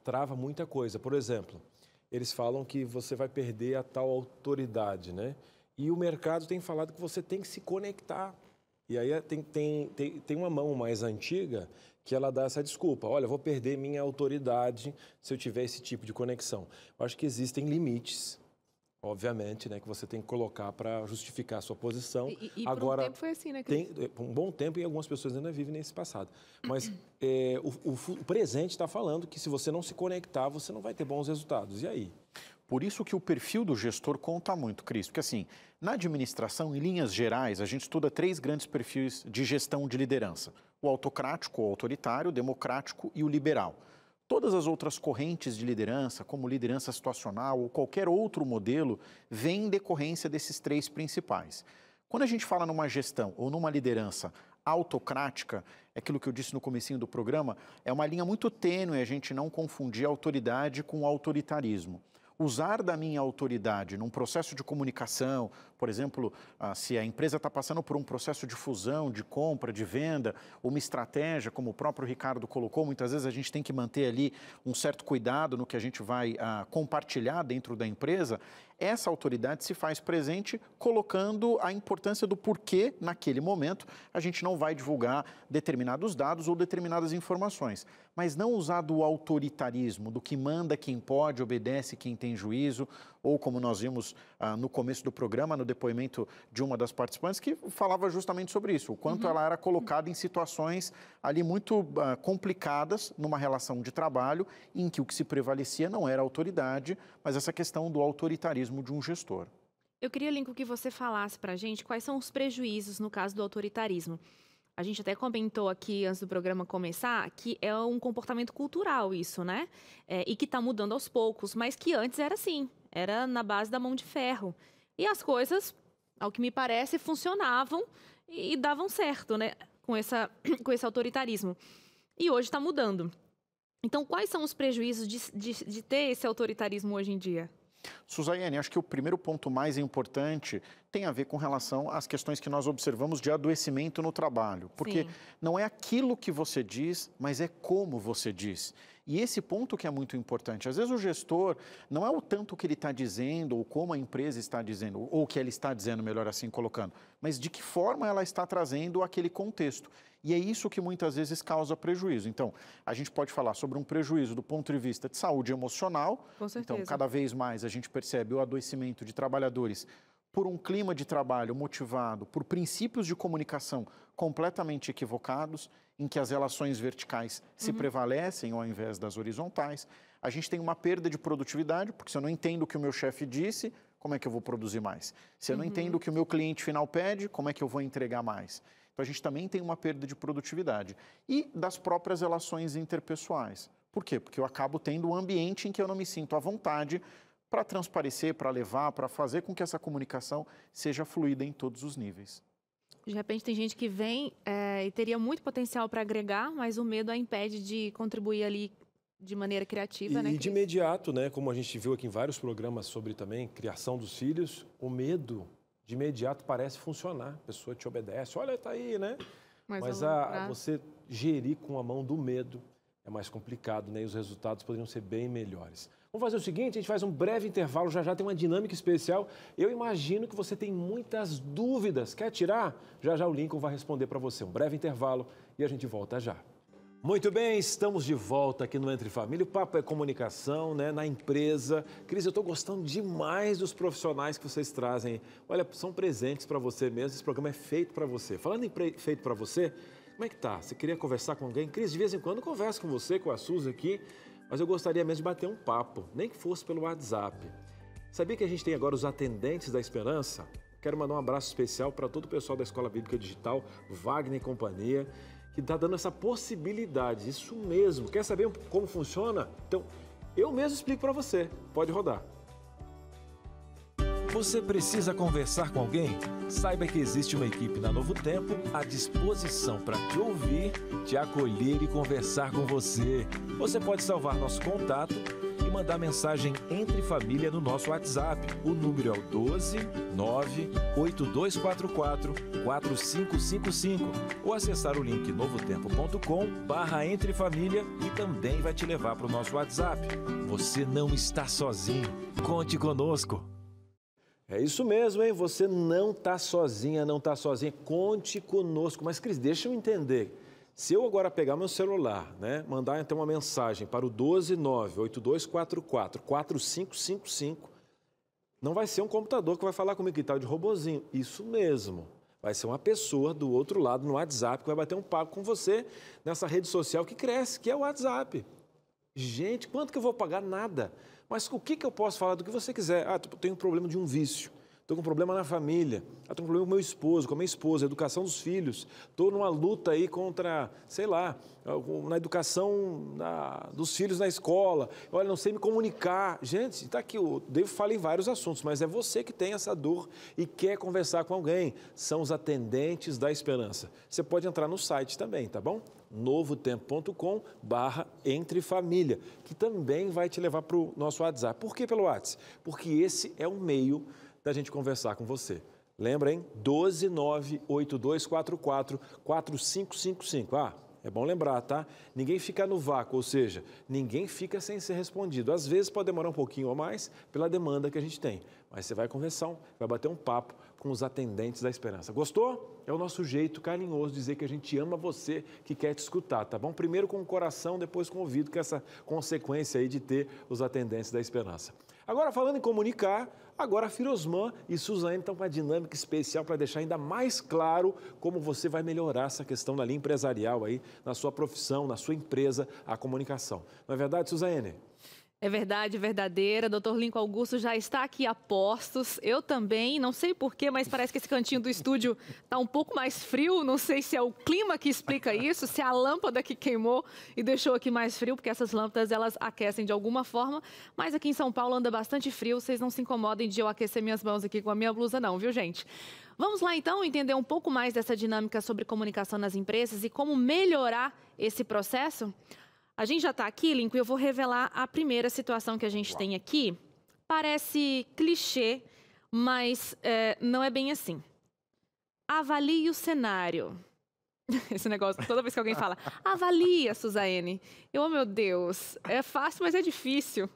trava muita coisa. Por exemplo, eles falam que você vai perder a tal autoridade, né? E o mercado tem falado que você tem que se conectar. E aí tem uma mão mais antiga que ela dá essa desculpa. Olha, eu vou perder minha autoridade se eu tiver esse tipo de conexão. Eu acho que existem limites, obviamente, né, que você tem que colocar para justificar a sua posição. E agora, por um tempo foi assim, né, Cris? Por um bom tempo, e algumas pessoas ainda vivem nesse passado. Mas o presente está falando que se você não se conectar, você não vai ter bons resultados. E aí? Por isso que o perfil do gestor conta muito, Cris. Porque assim, na administração, em linhas gerais, a gente estuda 3 grandes perfis de gestão de liderança. O autocrático, o autoritário, o democrático e o liberal. Todas as outras correntes de liderança, como liderança situacional ou qualquer outro modelo, vêm em decorrência desses 3 principais. Quando a gente fala numa gestão ou numa liderança autocrática, é aquilo que eu disse no comecinho do programa, é uma linha muito tênue a gente não confundir autoridade com autoritarismo. Usar da minha autoridade num processo de comunicação, por exemplo, se a empresa está passando por um processo de fusão, de compra, de venda, uma estratégia, como o próprio Ricardo colocou, muitas vezes a gente tem que manter ali um certo cuidado no que a gente vai compartilhar dentro da empresa. Essa autoridade se faz presente colocando a importância do porquê, naquele momento, a gente não vai divulgar determinados dados ou determinadas informações. Mas não usar do autoritarismo, do que manda quem pode, obedece quem tem juízo, ou como nós vimos no começo do programa, no depoimento de uma das participantes, que falava justamente sobre isso, o quanto ela era colocada em situações ali muito complicadas numa relação de trabalho, em que o que se prevalecia não era a autoridade, mas essa questão do autoritarismo de um gestor. Eu queria, Lincoln, que você falasse para a gente quais são os prejuízos no caso do autoritarismo. A gente até comentou aqui, antes do programa começar, que é um comportamento cultural isso, né? E que está mudando aos poucos, mas que antes era assim, era na base da mão de ferro. E as coisas, ao que me parece, funcionavam e davam certo, né? Com esse autoritarismo. E hoje está mudando. Então, quais são os prejuízos de ter esse autoritarismo hoje em dia? Suzaiane, acho que o primeiro ponto mais importante tem a ver com relação às questões que nós observamos de adoecimento no trabalho. Porque não é aquilo que você diz, mas é como você diz. E esse ponto que é muito importante. Às vezes o gestor não é o tanto que ele está dizendo, ou como a empresa está dizendo, ou o que ela está dizendo, melhor assim colocando, mas de que forma ela está trazendo aquele contexto. E é isso que muitas vezes causa prejuízo. Então, a gente pode falar sobre um prejuízo do ponto de vista de saúde emocional. Com certeza. Então, cada vez mais a gente percebe o adoecimento de trabalhadores por um clima de trabalho motivado por princípios de comunicação completamente equivocados, em que as relações verticais se prevalecem ao invés das horizontais. A gente tem uma perda de produtividade, porque se eu não entendo o que o meu chefe disse, como é que eu vou produzir mais? Se eu não entendo o que o meu cliente final pede, como é que eu vou entregar mais? Então, a gente também tem uma perda de produtividade. E das próprias relações interpessoais. Por quê? Porque eu acabo tendo um ambiente em que eu não me sinto à vontade para transparecer, para levar, para fazer com que essa comunicação seja fluida em todos os níveis. De repente, tem gente que vem e teria muito potencial para agregar, mas o medo a impede de contribuir ali de maneira criativa, né? E de imediato, né, como a gente viu aqui em vários programas sobre também criação dos filhos, o medo de imediato parece funcionar. A pessoa te obedece, olha, tá aí, né? Mas você gerir com a mão do medo é mais complicado, né? E os resultados poderiam ser bem melhores. Vamos fazer o seguinte, a gente faz um breve intervalo, já tem uma dinâmica especial. Eu imagino que você tem muitas dúvidas. Quer tirar? Já o Lincoln vai responder para você. Um breve intervalo e a gente volta já. Muito bem, estamos de volta aqui no Entre Família. O papo é comunicação, né, na empresa. Cris, eu estou gostando demais dos profissionais que vocês trazem. Olha, são presentes para você mesmo, esse programa é feito para você. Falando em feito para você, Como é que tá? Você queria conversar com alguém? Cris, de vez em quando eu converso com você, com a Suzy aqui, mas eu gostaria mesmo de bater um papo, nem que fosse pelo WhatsApp. Sabia que a gente tem agora os atendentes da esperança? Quero mandar um abraço especial para todo o pessoal da Escola Bíblica Digital, Wagner e companhia, que está dando essa possibilidade, isso mesmo. Quer saber como funciona? Então, eu mesmo explico para você. Pode rodar. Você precisa conversar com alguém? Saiba que existe uma equipe na Novo Tempo à disposição para te ouvir, te acolher e conversar com você. Você pode salvar nosso contato e mandar mensagem Entre Família no nosso WhatsApp. O número é o 12 98244 4555 ou acessar o link novotempo.com/entrefamilia e também vai te levar para o nosso WhatsApp. Você não está sozinho. Conte conosco. É isso mesmo, hein? Você não está sozinha, não está sozinha. Conte conosco. Mas, Cris, deixa eu entender. Se eu agora pegar meu celular, né, mandar então uma mensagem para o 12 98244 4555, não vai ser um computador que vai falar comigo, que tal de robozinho. Isso mesmo. Vai ser uma pessoa do outro lado no WhatsApp que vai bater um papo com você nessa rede social que cresce, que é o WhatsApp. Gente, quanto que eu vou pagar? Nada. Mas o que eu posso falar do que você quiser? Ah, eu tenho um problema de um vício. Estou com um problema na família. Estou com um problema com o meu esposo, com a minha esposa, a educação dos filhos. Estou numa luta aí contra, sei lá, na educação dos filhos na escola. Olha, não sei me comunicar. Gente, está aqui, o David fala em vários assuntos, mas é você que tem essa dor e quer conversar com alguém. São os atendentes da esperança. Você pode entrar no site também, tá bom? novotempo.com/entrefamilia, que também vai te levar para o nosso WhatsApp. Por que pelo WhatsApp? Porque esse é o meio da gente conversar com você. Lembra, hein? 12 98244 4555. Ah, é bom lembrar, tá? Ninguém fica no vácuo, ou seja, ninguém fica sem ser respondido. Às vezes pode demorar um pouquinho ou mais pela demanda que a gente tem. Mas você vai conversar, vai bater um papo com os atendentes da esperança. Gostou? É o nosso jeito carinhoso de dizer que a gente ama você que quer te escutar, tá bom? Primeiro com o coração, depois com o ouvido, que é essa consequência aí de ter os atendentes da esperança. Agora, falando em comunicar, agora a Firosman e Suzane estão com uma dinâmica especial para deixar ainda mais claro como você vai melhorar essa questão da linha empresarial aí, na sua profissão, na sua empresa, a comunicação. Não é verdade, Suzane? É verdade, verdadeira. Dr. Lincoln Augusto já está aqui a postos. Eu também, não sei porquê, mas parece que esse cantinho do estúdio está um pouco mais frio. Não sei se é o clima que explica isso, se é a lâmpada que queimou e deixou aqui mais frio, porque essas lâmpadas, elas aquecem de alguma forma. Mas aqui em São Paulo anda bastante frio. Vocês não se incomodem de eu aquecer minhas mãos aqui com a minha blusa não, viu, gente? Vamos lá, então, entender um pouco mais dessa dinâmica sobre comunicação nas empresas e como melhorar esse processo? A gente já está aqui, Lincoln, e eu vou revelar a primeira situação que a gente tem aqui. Parece clichê, mas não é bem assim. Avalie o cenário. Esse negócio, toda vez que alguém fala, avalia, Suzane. Oh, meu Deus, é fácil, mas é difícil.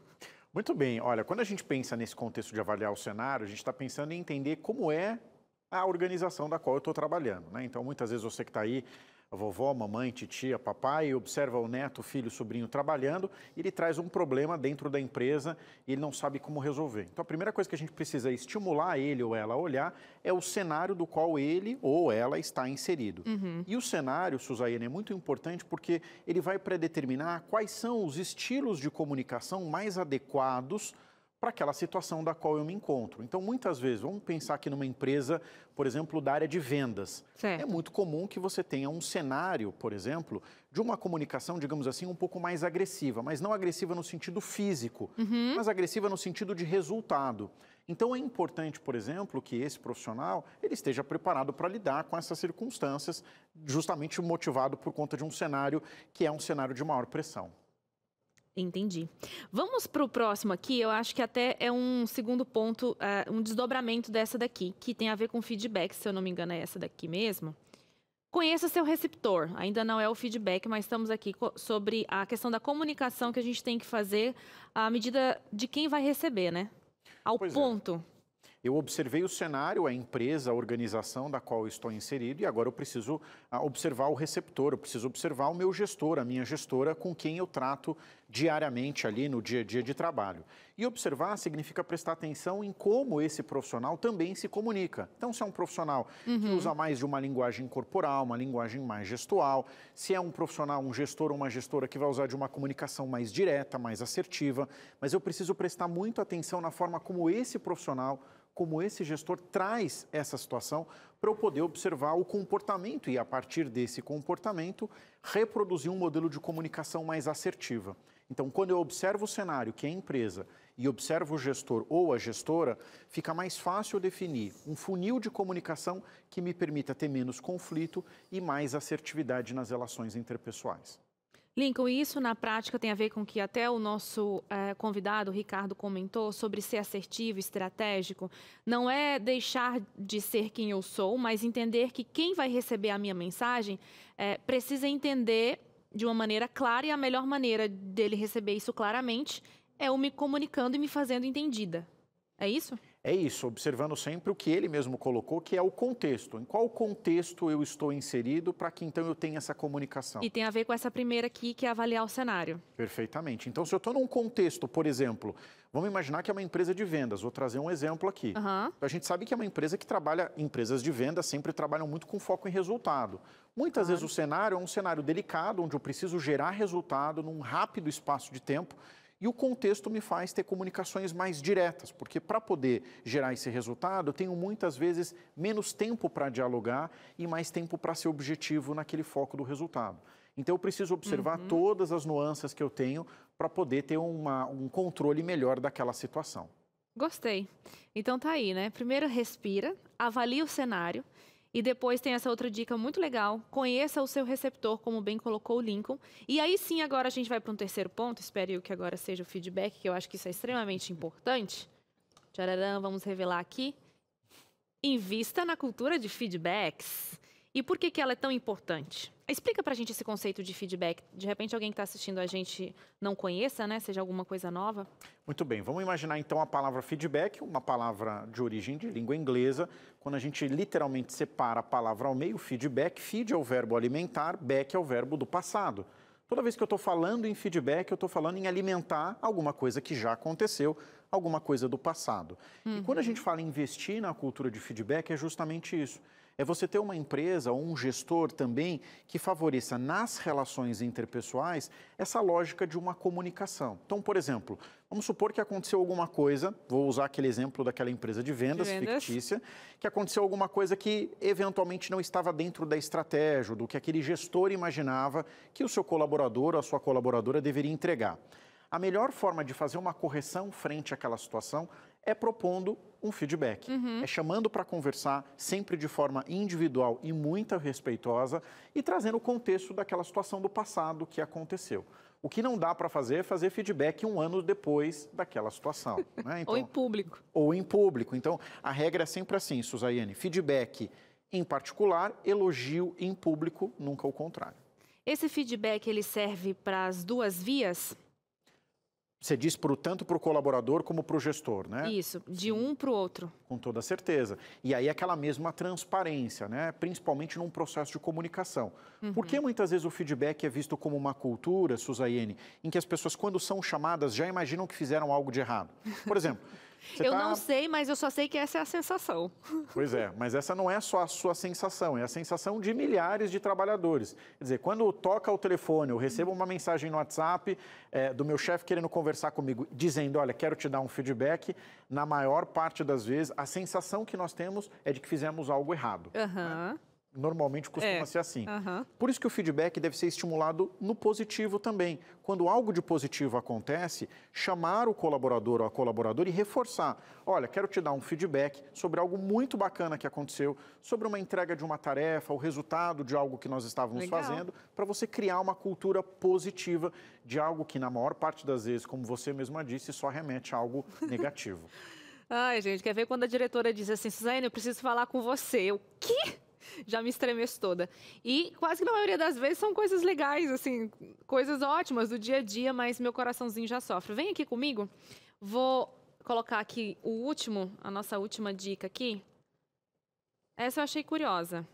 Muito bem, olha, quando a gente pensa nesse contexto de avaliar o cenário, a gente está pensando em entender como é a organização da qual eu estou trabalhando, né? Então, muitas vezes você que está aí, a vovó, mamãe, titia, papai, observa o neto, filho, sobrinho trabalhando, e ele traz um problema dentro da empresa e ele não sabe como resolver. Então, a primeira coisa que a gente precisa estimular ele ou ela a olhar é o cenário do qual ele ou ela está inserido. E o cenário, Suzane, é muito importante porque ele vai predeterminar quais são os estilos de comunicação mais adequados para aquela situação da qual eu me encontro. Então, muitas vezes, vamos pensar aqui numa empresa, por exemplo, da área de vendas. Certo. É muito comum que você tenha um cenário, por exemplo, de uma comunicação, digamos assim, um pouco mais agressiva, mas não agressiva no sentido físico, mas agressiva no sentido de resultado. Então, é importante, por exemplo, que esse profissional ele esteja preparado para lidar com essas circunstâncias, justamente motivado por conta de um cenário que é um cenário de maior pressão. Entendi. Vamos para o próximo aqui, eu acho que até é um segundo ponto, um desdobramento dessa daqui, que tem a ver com feedback, se eu não me engano é essa daqui mesmo. Conheça seu receptor, ainda não é o feedback, mas estamos aqui sobre a questão da comunicação que a gente tem que fazer à medida de quem vai receber, né? Ao ponto. Eu observei o cenário, a empresa, a organização da qual eu estou inserido e agora eu preciso observar o receptor, eu preciso observar o meu gestor, a minha gestora com quem eu trato diariamente ali no dia a dia de trabalho. E observar significa prestar atenção em como esse profissional também se comunica. Então, se é um profissional que usa mais de uma linguagem corporal, uma linguagem mais gestual, se é um profissional, um gestor ou uma gestora que vai usar de uma comunicação mais direta, mais assertiva, mas eu preciso prestar muito atenção na forma como esse profissional, como esse gestor traz essa situação para eu poder observar o comportamento e, a partir desse comportamento, reproduzir um modelo de comunicação mais assertiva. Então, quando eu observo o cenário, que é a empresa, e observo o gestor ou a gestora, fica mais fácil definir um funil de comunicação que me permita ter menos conflito e mais assertividade nas relações interpessoais. Lincoln, isso na prática tem a ver com o que até o nosso convidado, Ricardo, comentou sobre ser assertivo, estratégico. Não é deixar de ser quem eu sou, mas entender que quem vai receber a minha mensagem precisa entender de uma maneira clara, e a melhor maneira dele receber isso claramente é eu me comunicando e me fazendo entendida. É isso? É isso, observando sempre o que ele mesmo colocou, que é o contexto. Em qual contexto eu estou inserido para que então eu tenha essa comunicação. E tem a ver com essa primeira aqui, que é avaliar o cenário. Perfeitamente. Então, se eu estou num contexto, por exemplo, vamos imaginar que é uma empresa de vendas. Vou trazer um exemplo aqui. A gente sabe que é uma empresa que trabalha, empresas de vendas sempre trabalham muito com foco em resultado. Muitas vezes o cenário é um cenário delicado, onde eu preciso gerar resultado num rápido espaço de tempo. E o contexto me faz ter comunicações mais diretas, porque para poder gerar esse resultado, eu tenho muitas vezes menos tempo para dialogar e mais tempo para ser objetivo naquele foco do resultado. Então, eu preciso observar todas as nuances que eu tenho para poder ter um controle melhor daquela situação. Gostei. Então, tá aí, né? Primeiro, respira, avalie o cenário. E depois tem essa outra dica muito legal, conheça o seu receptor, como bem colocou o Lincoln. E aí sim, agora a gente vai para um terceiro ponto, espero eu que agora seja o feedback, que eu acho que isso é extremamente importante. Tcharam, vamos revelar aqui. Invista na cultura de feedbacks. E por que ela é tão importante? Explica pra gente esse conceito de feedback. De repente alguém que está assistindo a gente não conheça, né? Seja alguma coisa nova. Muito bem, vamos imaginar então a palavra feedback, uma palavra de origem de língua inglesa. Quando a gente literalmente separa a palavra ao meio, feedback, feed é o verbo alimentar, back é o verbo do passado. Toda vez que eu estou falando em feedback, eu estou falando em alimentar alguma coisa que já aconteceu, alguma coisa do passado. E quando a gente fala em investir na cultura de feedback, é justamente isso. É você ter uma empresa ou um gestor também que favoreça nas relações interpessoais essa lógica de uma comunicação. Então, por exemplo, vamos supor que aconteceu alguma coisa, vou usar aquele exemplo daquela empresa de vendas fictícia, que aconteceu alguma coisa que eventualmente não estava dentro da estratégia, do que aquele gestor imaginava que o seu colaborador ou a sua colaboradora deveria entregar. A melhor forma de fazer uma correção frente àquela situação é propondo um feedback. É chamando para conversar, sempre de forma individual e muito respeitosa, e trazendo o contexto daquela situação do passado que aconteceu. O que não dá para fazer é fazer feedback 1 ano depois daquela situação. Né? Então, ou em público. Ou em público. Então, a regra é sempre assim, Suzaiane, feedback em particular, elogio em público, nunca o contrário. Esse feedback, ele serve para as duas vias? Você diz tanto para o colaborador como para o gestor, né? Isso, de um para o outro. Com toda certeza. E aí aquela mesma transparência, né? Principalmente num processo de comunicação. Porque muitas vezes o feedback é visto como uma cultura, Suzaiane, em que as pessoas, quando são chamadas, já imaginam que fizeram algo de errado. Por exemplo... Eu não sei, mas eu só sei que essa é a sensação. Pois é, mas essa não é só a sua sensação, é a sensação de milhares de trabalhadores. Quer dizer, quando toca o telefone, eu recebo uma mensagem no WhatsApp do meu chefe querendo conversar comigo, dizendo, olha, quero te dar um feedback, na maior parte das vezes, a sensação que nós temos é de que fizemos algo errado. Né? Normalmente costuma ser assim. Por isso que o feedback deve ser estimulado no positivo também. Quando algo de positivo acontece, chamar o colaborador ou a colaboradora e reforçar. Olha, quero te dar um feedback sobre algo muito bacana que aconteceu, sobre uma entrega de uma tarefa, o resultado de algo que nós estávamos fazendo, para você criar uma cultura positiva de algo que, na maior parte das vezes, como você mesma disse, só remete a algo negativo. Ai, gente, quer ver quando a diretora diz assim, Suzane, eu preciso falar com você. O quê? Já me estremeço toda. E quase que na maioria das vezes são coisas legais, assim, coisas ótimas do dia a dia, mas meu coraçãozinho já sofre. Vem aqui comigo, vou colocar aqui a nossa última dica aqui. Essa eu achei curiosa.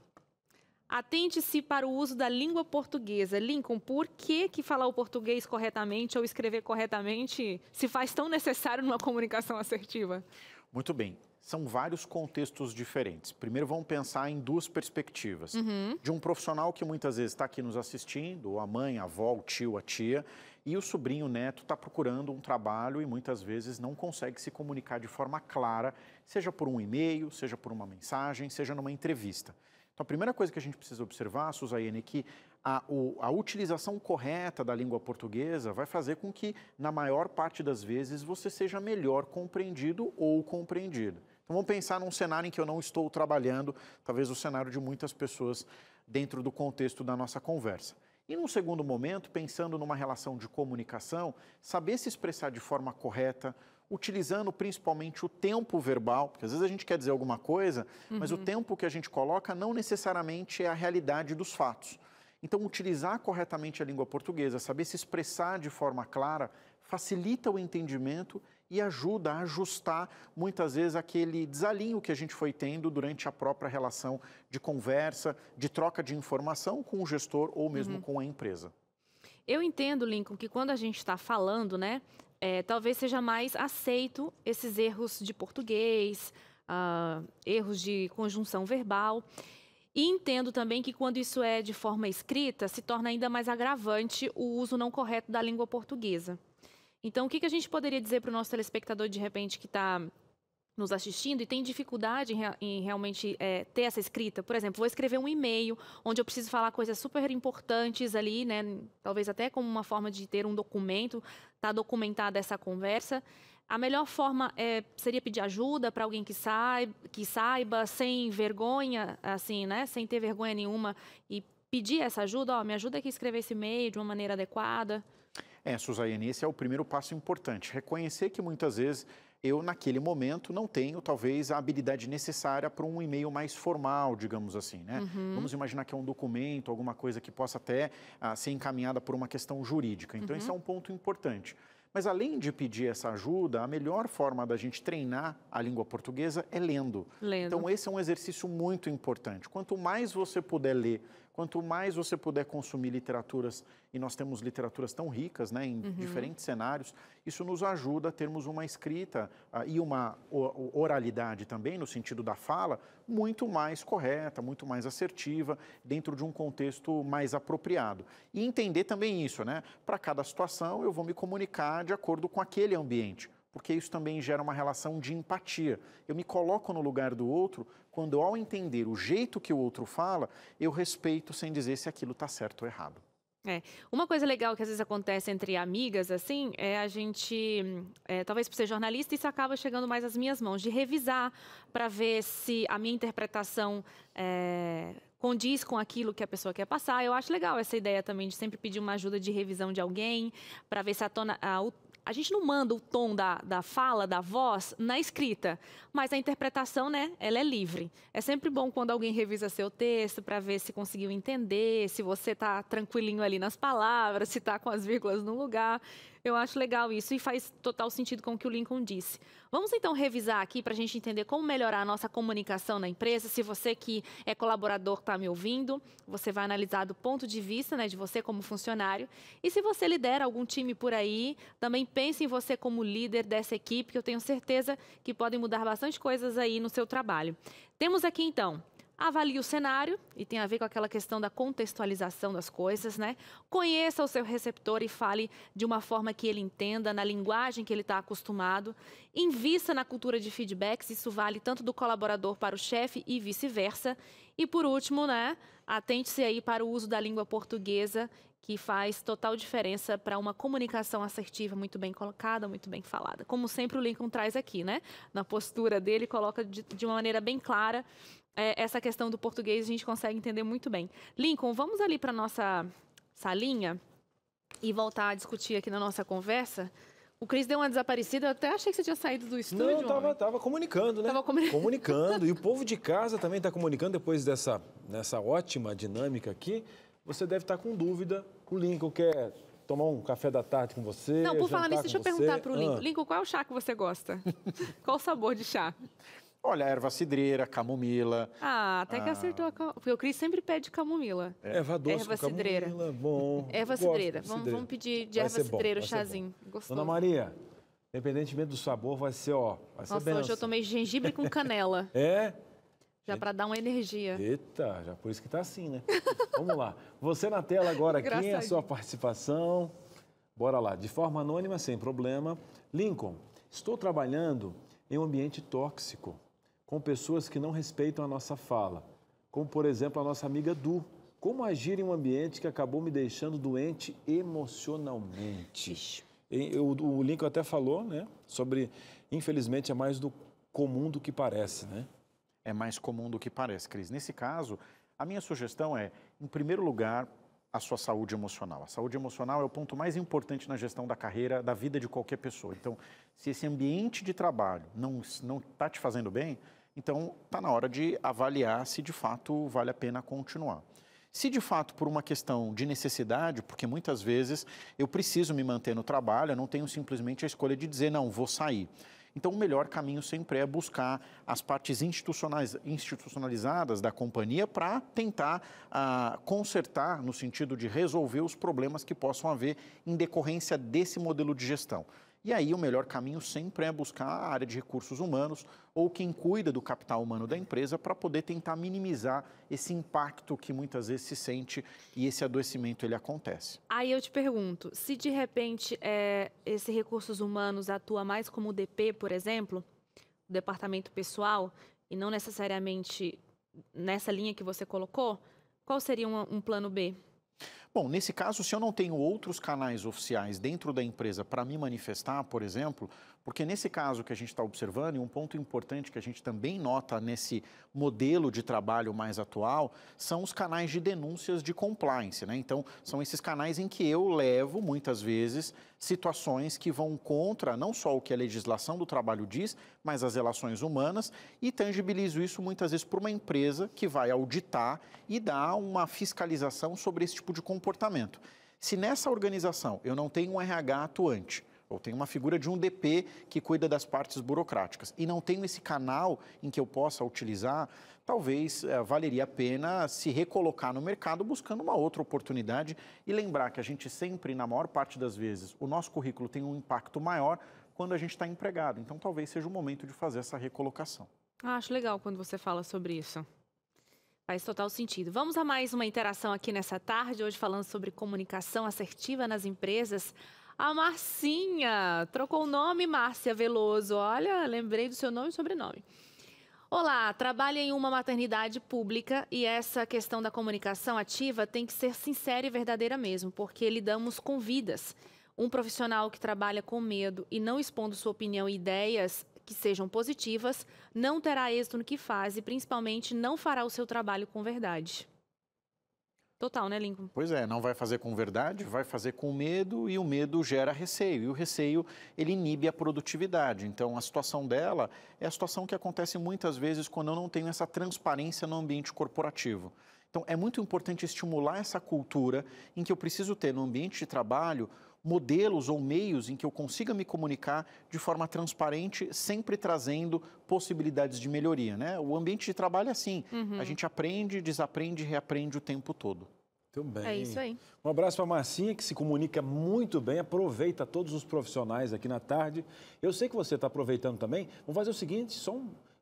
Atente-se para o uso da língua portuguesa. Lincoln, por que falar o português corretamente ou escrever corretamente se faz tão necessário numa comunicação assertiva? Muito bem. São vários contextos diferentes. Primeiro, vamos pensar em duas perspectivas. De um profissional que muitas vezes está aqui nos assistindo, a mãe, a avó, o tio, a tia, e o sobrinho, o neto, está procurando um trabalho e muitas vezes não consegue se comunicar de forma clara, seja por um e-mail, seja por uma mensagem, seja numa entrevista. Então, a primeira coisa que a gente precisa observar, Suzaiane, é que a utilização correta da língua portuguesa vai fazer com que, na maior parte das vezes, você seja melhor compreendido ou compreendido. Então, vamos pensar num cenário em que eu não estou trabalhando, talvez o cenário de muitas pessoas dentro do contexto da nossa conversa. E num segundo momento, pensando numa relação de comunicação, saber se expressar de forma correta, utilizando principalmente o tempo verbal, porque às vezes a gente quer dizer alguma coisa, mas o tempo que a gente coloca não necessariamente é a realidade dos fatos. Então, utilizar corretamente a língua portuguesa, saber se expressar de forma clara, facilita o entendimento e ajuda a ajustar, muitas vezes, aquele desalinho que a gente foi tendo durante a própria relação de conversa, de troca de informação com o gestor ou mesmo com a empresa. Eu entendo, Lincoln, que quando a gente está falando, né, talvez seja mais aceito esses erros de português, erros de conjunção verbal. E entendo também que quando isso é de forma escrita, se torna ainda mais agravante o uso não correto da língua portuguesa. Então, o que a gente poderia dizer para o nosso telespectador, de repente, que está nos assistindo e tem dificuldade em realmente ter essa escrita? Por exemplo, vou escrever um e-mail onde eu preciso falar coisas super importantes ali, né? Talvez até como uma forma de ter um documento, tá documentada essa conversa. A melhor forma seria pedir ajuda para alguém que saiba, sem vergonha, assim, né? Sem ter vergonha nenhuma, e pedir essa ajuda. Me ajuda aqui a escrever esse e-mail de uma maneira adequada. Suzaiane, esse é o primeiro passo importante. Reconhecer que muitas vezes eu, naquele momento, não tenho, talvez, a habilidade necessária para um e-mail mais formal, digamos assim, né? Vamos imaginar que é um documento, alguma coisa que possa até ser encaminhada por uma questão jurídica. Então, esse é um ponto importante. Mas, além de pedir essa ajuda, a melhor forma da gente treinar a língua portuguesa é lendo. Então, esse é um exercício muito importante. Quanto mais você puder ler, quanto mais você puder consumir literaturas, e nós temos literaturas tão ricas, né, em diferentes cenários, isso nos ajuda a termos uma escrita e uma oralidade também, no sentido da fala, muito mais correta, muito mais assertiva, dentro de um contexto mais apropriado. E entender também isso, né? Para cada situação, eu vou me comunicar de acordo com aquele ambiente, porque isso também gera uma relação de empatia. Eu me coloco no lugar do outro quando, ao entender o jeito que o outro fala, eu respeito sem dizer se aquilo está certo ou errado. Uma coisa legal que às vezes acontece entre amigas, assim, é a gente, talvez por ser jornalista, isso acaba chegando mais às minhas mãos, de revisar para ver se a minha interpretação condiz com aquilo que a pessoa quer passar. Eu acho legal essa ideia também de sempre pedir uma ajuda de revisão de alguém, para ver se a gente não manda o tom da fala, da voz, na escrita, mas a interpretação, né, ela é livre. É sempre bom quando alguém revisa seu texto para ver se conseguiu entender, se você está tranquilinho ali nas palavras, se está com as vírgulas no lugar. Eu acho legal isso e faz total sentido com o que o Lincoln disse. Vamos então revisar aqui para a gente entender como melhorar a nossa comunicação na empresa. Se você que é colaborador está me ouvindo, você vai analisar do ponto de vista, né, de você como funcionário. E se você lidera algum time por aí, também pense em você como líder dessa equipe, que eu tenho certeza que podem mudar bastante coisas aí no seu trabalho. Temos aqui então: avalie o cenário, e tem a ver com aquela questão da contextualização das coisas, né? Conheça o seu receptor e fale de uma forma que ele entenda, na linguagem que ele está acostumado. Invista na cultura de feedbacks, isso vale tanto do colaborador para o chefe e vice-versa. E por último, né, atente-se aí para o uso da língua portuguesa, que faz total diferença para uma comunicação assertiva muito bem colocada, muito bem falada. Como sempre o Lincoln traz aqui, né? Na postura dele, coloca de uma maneira bem clara essa questão do português, a gente consegue entender muito bem. Lincoln, vamos ali para a nossa salinha e voltar a discutir aqui na nossa conversa. O Cris deu uma desaparecida, eu até achei que você tinha saído do estúdio. Não, tava comunicando, né? Comunicando. E o povo de casa também está comunicando depois dessa ótima dinâmica aqui. Você deve estar com dúvida. O Lincoln quer tomar um café da tarde com você. Não, por falar nisso, deixa eu perguntar pro Lincoln. Lincoln, qual é o chá que você gosta? Qual o sabor de chá? Olha, erva cidreira, camomila. Até que acertou. Porque o Cris sempre pede camomila. Erva doce erva com cidreira. Camomila, bom. Erva cidreira. Vamos pedir de erva cidreira o chazinho. Gostoso. Dona Maria, independentemente do sabor, vai ser, ó, vai ser benção. Hoje eu tomei gengibre com canela. Já para dar uma energia. Eita, já por isso que tá assim, né? Vamos lá. Você na tela agora aqui, a sua participação. Bora lá, de forma anônima, sem problema. Lincoln, estou trabalhando em um ambiente tóxico, com pessoas que não respeitam a nossa fala, como, por exemplo, a nossa amiga Du. Como agir em um ambiente que acabou me deixando doente emocionalmente? O Lincoln até falou, né, sobre, infelizmente, é mais comum do que parece, né? É mais comum do que parece, Cris. Nesse caso, a minha sugestão é, em primeiro lugar, a sua saúde emocional. A saúde emocional é o ponto mais importante na gestão da carreira, da vida de qualquer pessoa. Então, se esse ambiente de trabalho não está te fazendo bem, então está na hora de avaliar se de fato vale a pena continuar. Se de fato por uma questão de necessidade, porque muitas vezes eu preciso me manter no trabalho, eu não tenho simplesmente a escolha de dizer, não, vou sair. Então, o melhor caminho sempre é buscar as partes institucionalizadas da companhia para tentar consertar, no sentido de resolver os problemas que possam haver em decorrência desse modelo de gestão. E aí, o melhor caminho sempre é buscar a área de recursos humanos ou quem cuida do capital humano da empresa para poder tentar minimizar esse impacto que muitas vezes se sente e esse adoecimento ele acontece. Aí eu te pergunto, se de repente esse recursos humanos atua mais como DP, por exemplo, o departamento pessoal, e não necessariamente nessa linha que você colocou, qual seria um plano B? Bom, nesse caso, se eu não tenho outros canais oficiais dentro da empresa para me manifestar, por exemplo, porque nesse caso que a gente está observando, e um ponto importante que a gente também nota nesse modelo de trabalho mais atual, são os canais de denúncias de compliance, né? Então, são esses canais em que eu levo, muitas vezes, situações que vão contra não só o que a legislação do trabalho diz, mas as relações humanas, e tangibilizo isso muitas vezes para uma empresa que vai auditar e dar uma fiscalização sobre esse tipo de comportamento. Se nessa organização eu não tenho um RH atuante, ou tenho uma figura de um DP que cuida das partes burocráticas e não tenho esse canal em que eu possa utilizar, talvez valeria a pena se recolocar no mercado buscando uma outra oportunidade e lembrar que a gente sempre, na maior parte das vezes, o nosso currículo tem um impacto maior quando a gente está empregado. Então, talvez seja o momento de fazer essa recolocação. Acho legal quando você fala sobre isso. Faz total sentido. Vamos a mais uma interação aqui nessa tarde, hoje falando sobre comunicação assertiva nas empresas. A Marcinha trocou o nome, Márcia Veloso. Olha, lembrei do seu nome e sobrenome. Olá, trabalho em uma maternidade pública e essa questão da comunicação ativa tem que ser sincera e verdadeira mesmo, porque lidamos com vidas. Um profissional que trabalha com medo e não expondo sua opinião e ideias que sejam positivas, não terá êxito no que faz e principalmente não fará o seu trabalho com verdade. Total, né, Lincoln? Pois é, não vai fazer com verdade, vai fazer com medo e o medo gera receio. E o receio, ele inibe a produtividade. Então, a situação dela é a situação que acontece muitas vezes quando eu não tenho essa transparência no ambiente corporativo. Então, é muito importante estimular essa cultura em que eu preciso ter no ambiente de trabalho modelos ou meios em que eu consiga me comunicar de forma transparente, sempre trazendo possibilidades de melhoria, né? O ambiente de trabalho é assim, a gente aprende, desaprende e reaprende o tempo todo. Muito bem. É isso aí. Um abraço para a Marcinha, que se comunica muito bem, aproveita todos os profissionais aqui na tarde. Eu sei que você está aproveitando também. Vamos fazer o seguinte,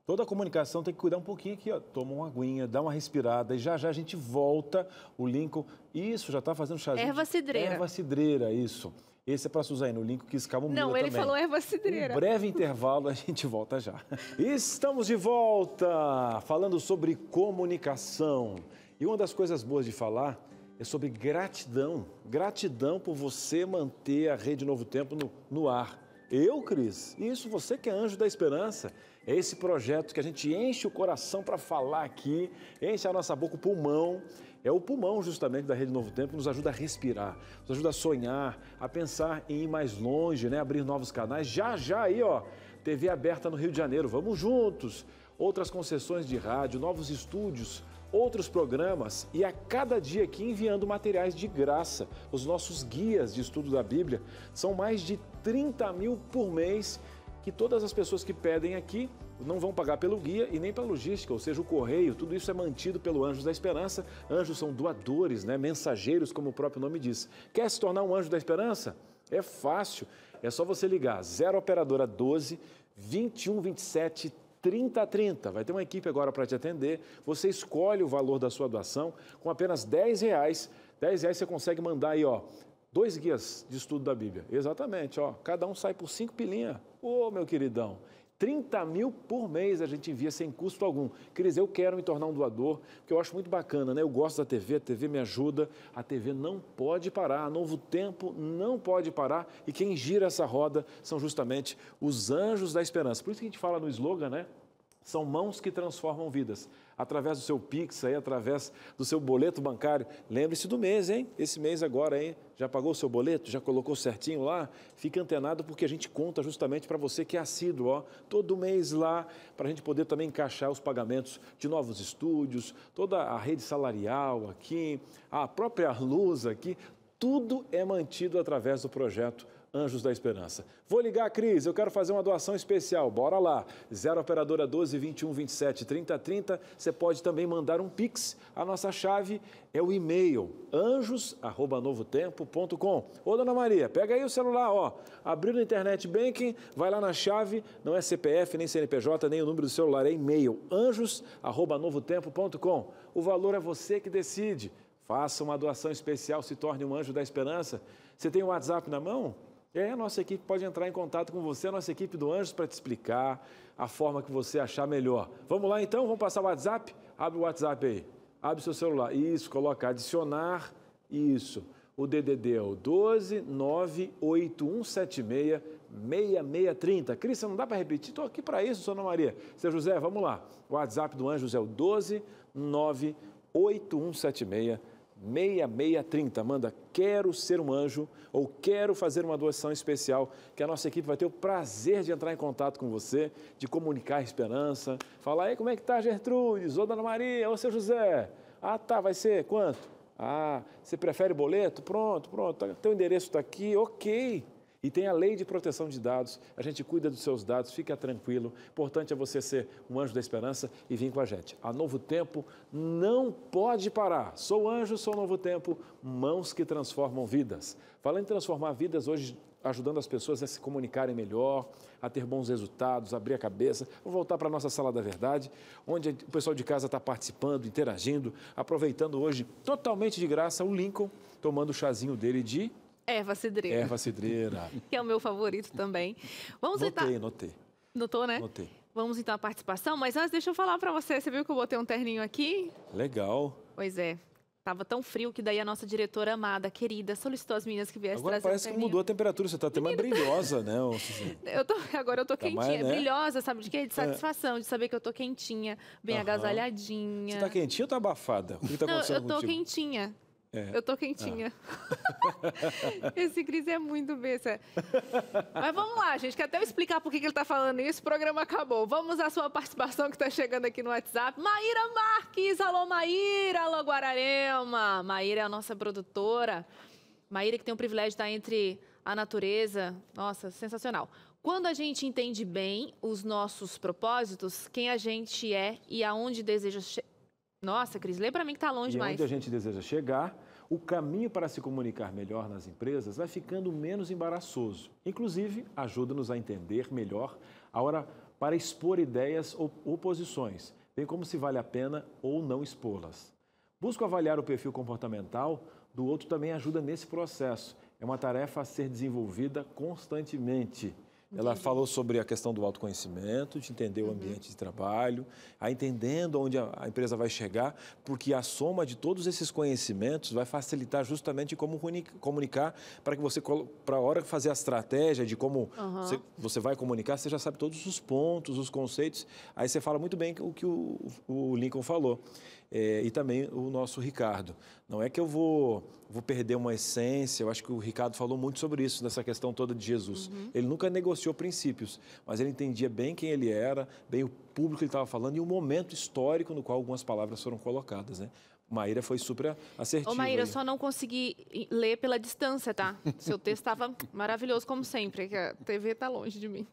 toda a comunicação tem que cuidar um pouquinho aqui, ó. Toma uma aguinha, dá uma respirada e já a gente volta. O Lincoln, isso, já está fazendo chazinho. Erva cidreira. Erva cidreira, isso. Esse é para Suzane, o Lincoln quis camomila também. Não, ele falou erva cidreira. Um breve intervalo, a gente volta já. Estamos de volta, falando sobre comunicação. E uma das coisas boas de falar é sobre gratidão. Gratidão por você manter a Rede Novo Tempo no ar. Eu, Cris, isso, você que é anjo da esperança. É esse projeto que a gente enche o coração para falar aqui, enche a nossa boca, o pulmão. É o pulmão justamente da Rede Novo Tempo, nos ajuda a respirar, nos ajuda a sonhar, a pensar em ir mais longe, né? Abrir novos canais. Já aí, ó, TV aberta no Rio de Janeiro, vamos juntos. Outras concessões de rádio, novos estúdios, outros programas e a cada dia aqui enviando materiais de graça. Os nossos guias de estudo da Bíblia são mais de 30 mil por mês que todas as pessoas que pedem aqui não vão pagar pelo guia e nem pela logística, ou seja, o correio, tudo isso é mantido pelo Anjos da Esperança. Anjos são doadores, né? Mensageiros, como o próprio nome diz. Quer se tornar um Anjo da Esperança? É fácil, é só você ligar 0 operadora 12 21 27 30 30. Vai ter uma equipe agora para te atender. Você escolhe o valor da sua doação com apenas R$10. R$10 você consegue mandar aí, ó, 2 guias de estudo da Bíblia. Exatamente, ó, cada um sai por 5 pilinha. Ô, meu queridão, 30 mil por mês a gente envia sem custo algum. Cris, eu quero me tornar um doador, porque eu acho muito bacana, né? Eu gosto da TV, a TV me ajuda, a TV não pode parar, a Novo Tempo não pode parar e quem gira essa roda são justamente os Anjos da Esperança. Por isso que a gente fala no slogan, né? São mãos que transformam vidas. Através do seu Pix, aí, através do seu boleto bancário. Lembre-se do mês, hein? Esse mês agora, hein? Já pagou o seu boleto? Já colocou certinho lá? Fique antenado porque a gente conta justamente para você que é assíduo, ó. Todo mês lá, para a gente poder também encaixar os pagamentos de novos estúdios, toda a rede salarial aqui, a própria luz aqui. Tudo é mantido através do projeto Anjos da Esperança. Vou ligar, Cris, eu quero fazer uma doação especial. Bora lá. 0 operadora 12 21 27 30 30. Você pode também mandar um Pix. A nossa chave é o e-mail anjos@novotempo.com. Ô, dona Maria, pega aí o celular, ó. Abriu no Internet Banking, vai lá na chave, não é CPF, nem CNPJ, nem o número do celular, é e-mail anjos@novotempo.com. O valor é você que decide. Faça uma doação especial, se torne um Anjo da Esperança. Você tem o WhatsApp na mão? A nossa equipe pode entrar em contato com você, a nossa equipe do Anjos, para te explicar a forma que você achar melhor. Vamos lá então? Vamos passar o WhatsApp? Abre o WhatsApp aí. Abre o seu celular. Isso, coloca adicionar. Isso. O DDD é o 12 98176 6630. Cris, você não dá para repetir? Estou aqui para isso, Dona Maria. Seu José, vamos lá. O WhatsApp do Anjos é o 12 98176 6630. Manda quero ser um anjo ou quero fazer uma doação especial, que a nossa equipe vai ter o prazer de entrar em contato com você, de comunicar a esperança, falar aí como é que tá, Gertrudes, ô Dona Maria, ô seu José. Ah, tá, vai ser quanto? Ah, você prefere boleto? Pronto, teu endereço está aqui, ok. E tem a lei de proteção de dados, a gente cuida dos seus dados, fica tranquilo. Importante é você ser um anjo da esperança e vir com a gente. A Novo Tempo não pode parar. Sou anjo, sou Novo Tempo, mãos que transformam vidas. Falando em transformar vidas, hoje ajudando as pessoas a se comunicarem melhor, a ter bons resultados, abrir a cabeça. Vou voltar para a nossa Sala da Verdade, onde o pessoal de casa está participando, interagindo, aproveitando hoje totalmente de graça o Lincoln, tomando o chazinho dele de... Erva cidreira. Erva cidreira. Que é o meu favorito também. Notei. Notou, né? Notei. Vamos então à participação, mas antes deixa eu falar para você. Você viu que eu botei um terninho aqui? Legal. Pois é. Tava tão frio que daí a nossa diretora amada, querida, solicitou as meninas que viessem trazer parece que mudou a temperatura, você está até mais brilhosa, né? Agora eu tô quentinha, mais, né? Brilhosa, sabe de quê? De satisfação, de saber que eu tô quentinha, bem agasalhadinha. Você tá quentinha ou tá abafada? O que tá acontecendo contigo? Eu tô quentinha. Eu tô quentinha. Esse Cris é muito besta. Mas vamos lá, gente, que até eu explicar por que ele tá falando isso, o programa acabou. Vamos à sua participação que tá chegando aqui no WhatsApp. Maíra Marques, alô Maíra, alô Guararema. Maíra é a nossa produtora. Maíra que tem o privilégio de estar entre a natureza. Nossa, sensacional. Quando a gente entende bem os nossos propósitos, quem a gente é e aonde deseja chegar. Nossa, Cris, lê para mim que está longe demais. Onde a gente deseja chegar, o caminho para se comunicar melhor nas empresas vai ficando menos embaraçoso. Inclusive, ajuda-nos a entender melhor a hora para expor ideias ou posições, bem como se vale a pena ou não expô-las. Busco avaliar o perfil comportamental do outro também ajuda nesse processo. É uma tarefa a ser desenvolvida constantemente. Ela falou sobre a questão do autoconhecimento, de entender o ambiente de trabalho, entendendo onde a empresa vai chegar, porque a soma de todos esses conhecimentos vai facilitar justamente como comunicar para que você, para a hora de fazer a estratégia de como você vai comunicar, você já sabe todos os pontos, os conceitos. Aí você fala muito bem o que o Lincoln falou. e também o nosso Ricardo. Não é que eu vou perder uma essência, eu acho que o Ricardo falou muito sobre isso, nessa questão toda de Jesus. Ele nunca negociou princípios, mas ele entendia bem quem ele era, bem o público que ele estava falando e o momento histórico no qual algumas palavras foram colocadas, né? Maíra foi super assertiva. Ô, Maíra, eu só não consegui ler pela distância, tá? Seu texto estava maravilhoso, como sempre, que a TV está longe de mim.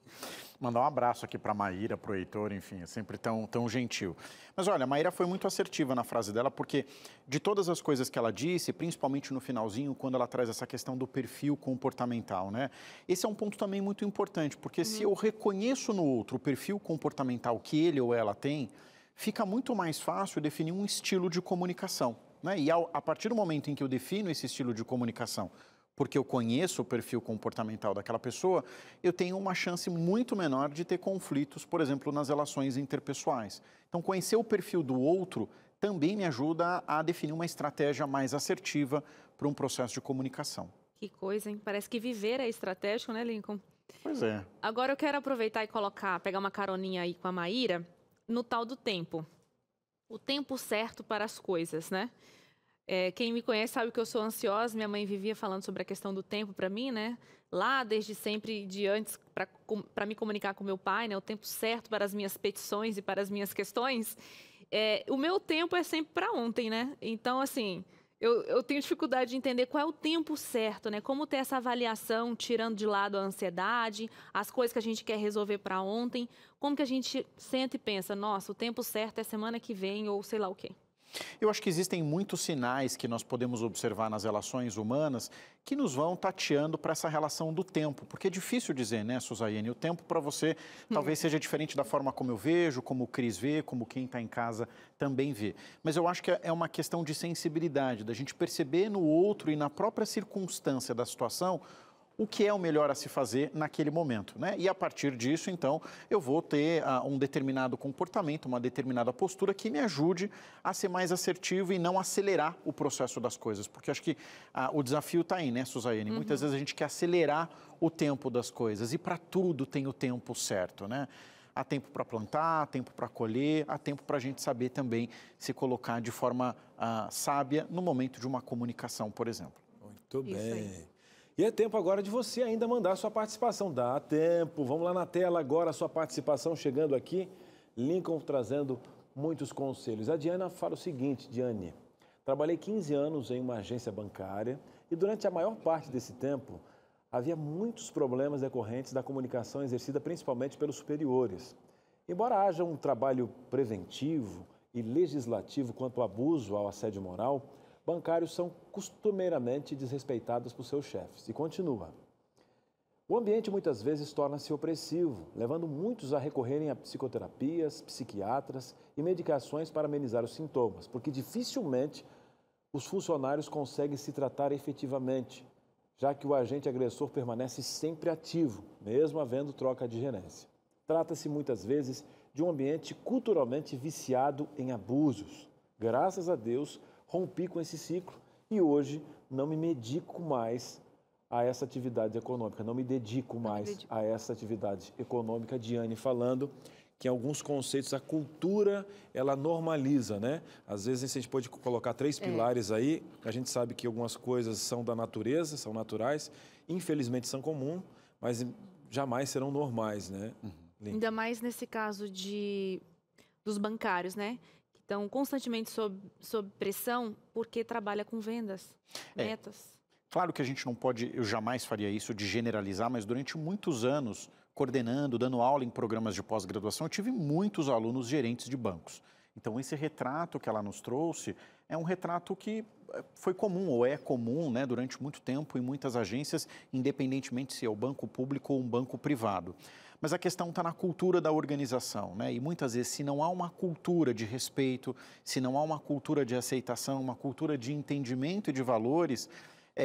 Mandar um abraço aqui para a Maíra, para o Heitor, enfim, é sempre tão gentil. Mas olha, a Maíra foi muito assertiva na frase dela, porque de todas as coisas que ela disse, principalmente no finalzinho, quando ela traz essa questão do perfil comportamental, né? Esse é um ponto também muito importante, porque se eu reconheço no outro o perfil comportamental que ele ou ela tem, fica muito mais fácil definir um estilo de comunicação, né? E a partir do momento em que eu defino esse estilo de comunicação, porque eu conheço o perfil comportamental daquela pessoa, eu tenho uma chance muito menor de ter conflitos, por exemplo, nas relações interpessoais. Então, conhecer o perfil do outro também me ajuda a definir uma estratégia mais assertiva para um processo de comunicação. Que coisa, hein? Parece que viver é estratégico, né, Lincoln? Pois é. Agora eu quero aproveitar e pegar uma caroninha aí com a Maíra, no tal do tempo. O tempo certo para as coisas, né? Quem me conhece sabe que eu sou ansiosa, minha mãe vivia falando sobre a questão do tempo para mim, né? Lá, desde sempre, de antes, para me comunicar com meu pai, né? O tempo certo para as minhas petições e para as minhas questões. O meu tempo é sempre para ontem, né? Então, assim, eu tenho dificuldade de entender qual é o tempo certo, né? Como ter essa avaliação, tirando de lado a ansiedade, as coisas que a gente quer resolver para ontem. Como que a gente senta e pensa, nossa, o tempo certo é semana que vem ou sei lá o quê. Eu acho que existem muitos sinais que nós podemos observar nas relações humanas que nos vão tateando para essa relação do tempo. Porque é difícil dizer, né, Suzaiane? O tempo para você talvez seja diferente da forma como eu vejo, como o Cris vê, como quem está em casa também vê. Mas eu acho que é uma questão de sensibilidade, da gente perceber no outro e na própria circunstância da situação o que é o melhor a se fazer naquele momento, né? E a partir disso, então, eu vou ter um determinado comportamento, uma determinada postura que me ajude a ser mais assertivo e não acelerar o processo das coisas. Porque acho que o desafio está aí, né, Suzaiane? Muitas vezes a gente quer acelerar o tempo das coisas e para tudo tem o tempo certo, né? Há tempo para plantar, há tempo para colher, há tempo para a gente saber também se colocar de forma sábia no momento de uma comunicação, por exemplo. Muito bem. E é tempo agora de você ainda mandar a sua participação. Dá tempo. Vamos lá na tela agora, a sua participação chegando aqui. Lincoln trazendo muitos conselhos. A Diana fala o seguinte, Diane. Trabalhei 15 anos em uma agência bancária e durante a maior parte desse tempo havia muitos problemas decorrentes da comunicação exercida principalmente pelos superiores. Embora haja um trabalho preventivo e legislativo quanto ao abuso ao assédio moral, bancários são costumeiramente desrespeitados por seus chefes. E continua. O ambiente muitas vezes torna-se opressivo, levando muitos a recorrerem a psicoterapias, psiquiatras e medicações para amenizar os sintomas, porque dificilmente os funcionários conseguem se tratar efetivamente, já que o agente agressor permanece sempre ativo, mesmo havendo troca de gerência. Trata-se muitas vezes de um ambiente culturalmente viciado em abusos. Graças a Deus, rompi com esse ciclo e hoje não me medico mais a essa atividade econômica, não me dedico mais a essa atividade econômica. Diane falando que em alguns conceitos a cultura, ela normaliza, né? Às vezes a gente pode colocar 3 pilares aí, a gente sabe que algumas coisas são da natureza, são naturais, infelizmente são comuns, mas jamais serão normais, né? Ainda mais nesse caso dos bancários, né? Estão constantemente sob pressão porque trabalha com vendas, metas. Claro que a gente não pode, eu jamais faria isso de generalizar, mas durante muitos anos, coordenando, dando aula em programas de pós-graduação, eu tive muitos alunos gerentes de bancos. Então, esse retrato que ela nos trouxe é um retrato que foi comum ou é comum, né, durante muito tempo em muitas agências, independentemente se é o banco público ou um banco privado. Mas a questão está na cultura da organização, né? E muitas vezes, se não há uma cultura de respeito, se não há uma cultura de aceitação, uma cultura de entendimento e de valores,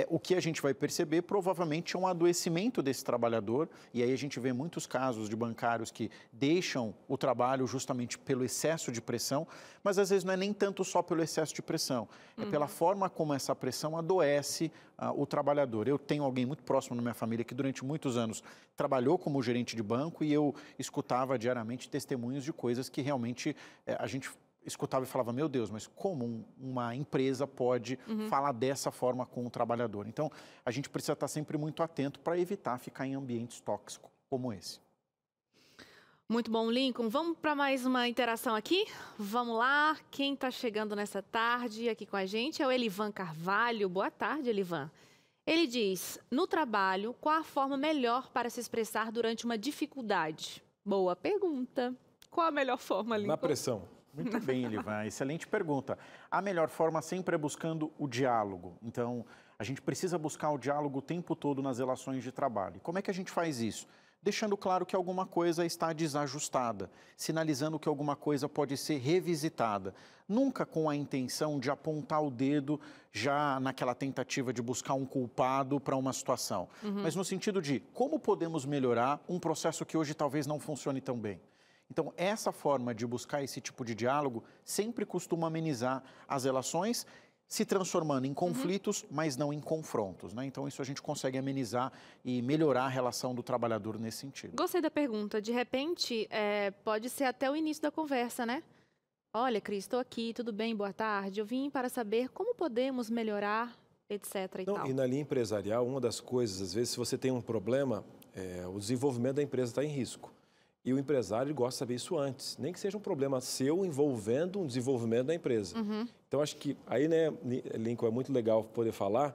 o que a gente vai perceber provavelmente é um adoecimento desse trabalhador, e aí a gente vê muitos casos de bancários que deixam o trabalho justamente pelo excesso de pressão, mas às vezes não é nem tanto só pelo excesso de pressão, é pela forma como essa pressão adoece o trabalhador. Eu tenho alguém muito próximo na minha família que durante muitos anos trabalhou como gerente de banco e eu escutava diariamente testemunhos de coisas que realmente a gente escutava e falava, meu Deus, mas como uma empresa pode falar dessa forma com o trabalhador? Então, a gente precisa estar sempre muito atento para evitar ficar em ambientes tóxicos como esse. Muito bom, Lincoln. Vamos para mais uma interação aqui? Vamos lá. Quem está chegando nessa tarde aqui com a gente é o Elivan Carvalho. Boa tarde, Elivan. Ele diz, no trabalho, qual a forma melhor para se expressar durante uma dificuldade? Boa pergunta. Qual a melhor forma, Lincoln? Na pressão. Muito bem, Elivan. Excelente pergunta. A melhor forma sempre é buscando o diálogo. Então, a gente precisa buscar o diálogo o tempo todo nas relações de trabalho. E como é que a gente faz isso? Deixando claro que alguma coisa está desajustada, sinalizando que alguma coisa pode ser revisitada. Nunca com a intenção de apontar o dedo já naquela tentativa de buscar um culpado para uma situação. Mas no sentido de como podemos melhorar um processo que hoje talvez não funcione tão bem. Então, essa forma de buscar esse tipo de diálogo sempre costuma amenizar as relações, se transformando em conflitos, mas não em confrontos, né? Então, isso a gente consegue amenizar e melhorar a relação do trabalhador nesse sentido. Gostei da pergunta. De repente, pode ser até o início da conversa, né? Olha, Cris, estou aqui, tudo bem, boa tarde. Eu vim para saber como podemos melhorar, etc. e tal. E na linha empresarial, uma das coisas, às vezes, se você tem um problema, o desenvolvimento da empresa está em risco. E o empresário gosta de saber isso antes, nem que seja um problema seu envolvendo um desenvolvimento da empresa. Então, acho que aí, né, Lincoln, é muito legal poder falar,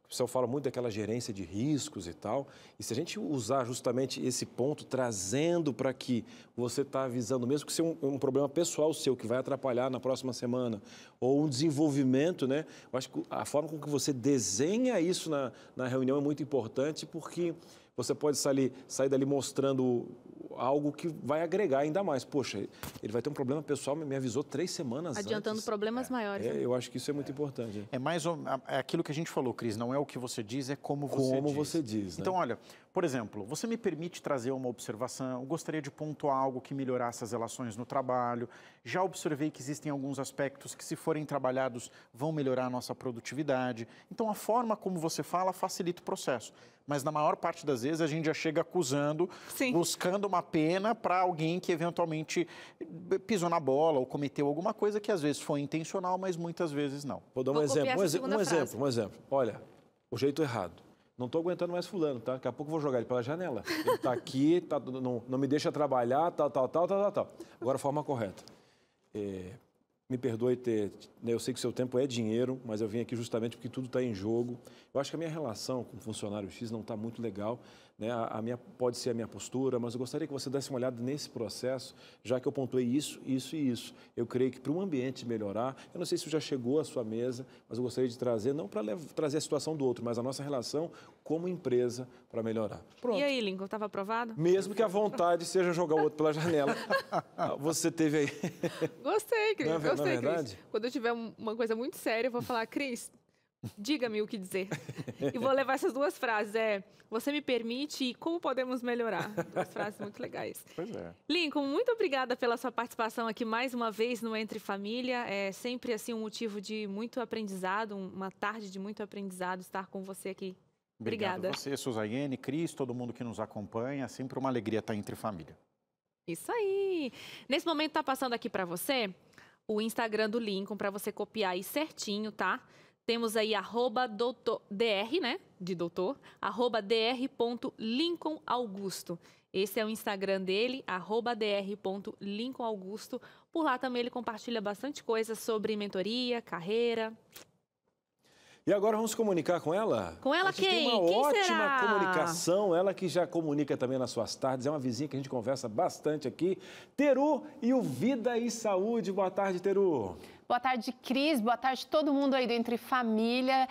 o pessoal fala muito daquela gerência de riscos e tal, e se a gente usar justamente esse ponto, trazendo para que você está avisando, mesmo que seja um problema pessoal seu, que vai atrapalhar na próxima semana, ou um desenvolvimento, né, eu acho que a forma com que você desenha isso na reunião é muito importante, porque você pode sair dali mostrando algo que vai agregar ainda mais. Poxa, ele vai ter um problema pessoal, me avisou 3 semanas Adiantando antes. problemas maiores. Eu acho que isso é muito importante. É aquilo que a gente falou, Cris, não é o que você diz, é como você diz. Né? Então, olha, por exemplo, você me permite trazer uma observação, eu gostaria de pontuar algo que melhorasse as relações no trabalho, já observei que existem alguns aspectos que, se forem trabalhados, vão melhorar a nossa produtividade. Então, a forma como você fala facilita o processo. Mas, na maior parte das vezes, a gente já chega acusando, buscando uma pena para alguém que, eventualmente, pisou na bola ou cometeu alguma coisa que, às vezes, foi intencional, mas muitas vezes não. Vou dar um exemplo. Olha, o jeito errado. Não estou aguentando mais fulano, tá? Daqui a pouco eu vou jogar ele pela janela. Ele está aqui, não me deixa trabalhar, tal. Agora, a forma correta. Me perdoe eu sei que o seu tempo é dinheiro, mas eu vim aqui justamente porque tudo está em jogo. Eu acho que a minha relação com o funcionário X não está muito legal, né? Pode ser a minha postura, mas eu gostaria que você desse uma olhada nesse processo, já que eu pontuei isso e isso. Eu creio que para um ambiente melhorar, eu não sei se já chegou à sua mesa, mas eu gostaria de trazer, não para trazer a situação do outro, mas a nossa relação como empresa para melhorar. Pronto. E aí, Lincoln, estava aprovado? Mesmo que a vontade seja jogar o outro pela janela. Você teve aí... Gostei, Cris. Gostei, Cris. Quando eu tiver uma coisa muito séria, eu vou falar, Cris, diga-me o que dizer. E vou levar essas 2 frases. Você me permite e como podemos melhorar? 2 frases muito legais. Pois é. Lincoln, muito obrigada pela sua participação aqui mais uma vez no Entre Família. É sempre assim um motivo de muito aprendizado, uma tarde de muito aprendizado estar com você aqui. Obrigada. Obrigado a você, Suzaiane, Cris, todo mundo que nos acompanha. É sempre uma alegria estar Entre Família. Isso aí. Nesse momento está passando aqui para você o Instagram do Lincoln, para você copiar aí certinho, tá? Temos aí @dr, né, de doutor, @dr.lincolnaugusto. Esse é o Instagram dele, @dr.lincolnaugusto. Por lá também ele compartilha bastante coisa sobre mentoria, carreira. E agora vamos comunicar com ela? Com ela quem? Tem uma quem ótima será? comunicação, ela que já comunica também nas suas tardes, é uma vizinha que a gente conversa bastante aqui. Teru e o Vida e Saúde. Boa tarde, Teru. Boa tarde, Cris. Boa tarde todo mundo aí do Entre Família.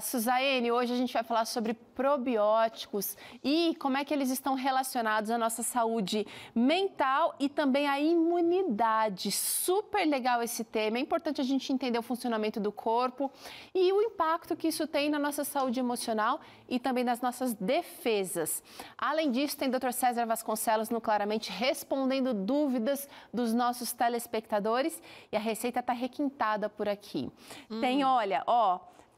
Suzaiane, hoje a gente vai falar sobre probióticos e como é que eles estão relacionados à nossa saúde mental e também à imunidade. Super legal esse tema. É importante a gente entender o funcionamento do corpo e o impacto que isso tem na nossa saúde emocional e também nas nossas defesas. Além disso, tem o Dr. César Vasconcelos no Claramente respondendo dúvidas dos nossos telespectadores e a receita está requintada por aqui. Tem, olha,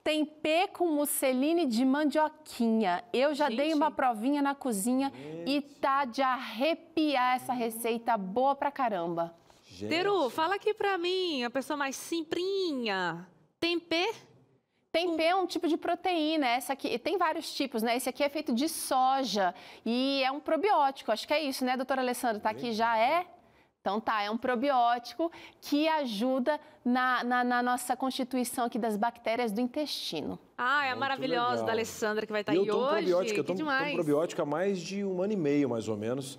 tempê com musseline de mandioquinha. Eu já dei uma provinha na cozinha e tá de arrepiar essa receita boa pra caramba. Gente. Teru, fala aqui pra mim, a pessoa mais simplinha. Tempê? Tempê é um tipo de proteína, essa aqui, tem vários tipos, né? Esse aqui é feito de soja e é um probiótico, acho que é isso, né, doutora Alessandra? Tá aqui, já é? Então tá, é um probiótico que ajuda na nossa constituição aqui das bactérias do intestino. Ah, é a maravilhosa legal. da Alessandra que vai estar aí hoje. Eu tomo probiótico há mais de 1 ano e meio, mais ou menos.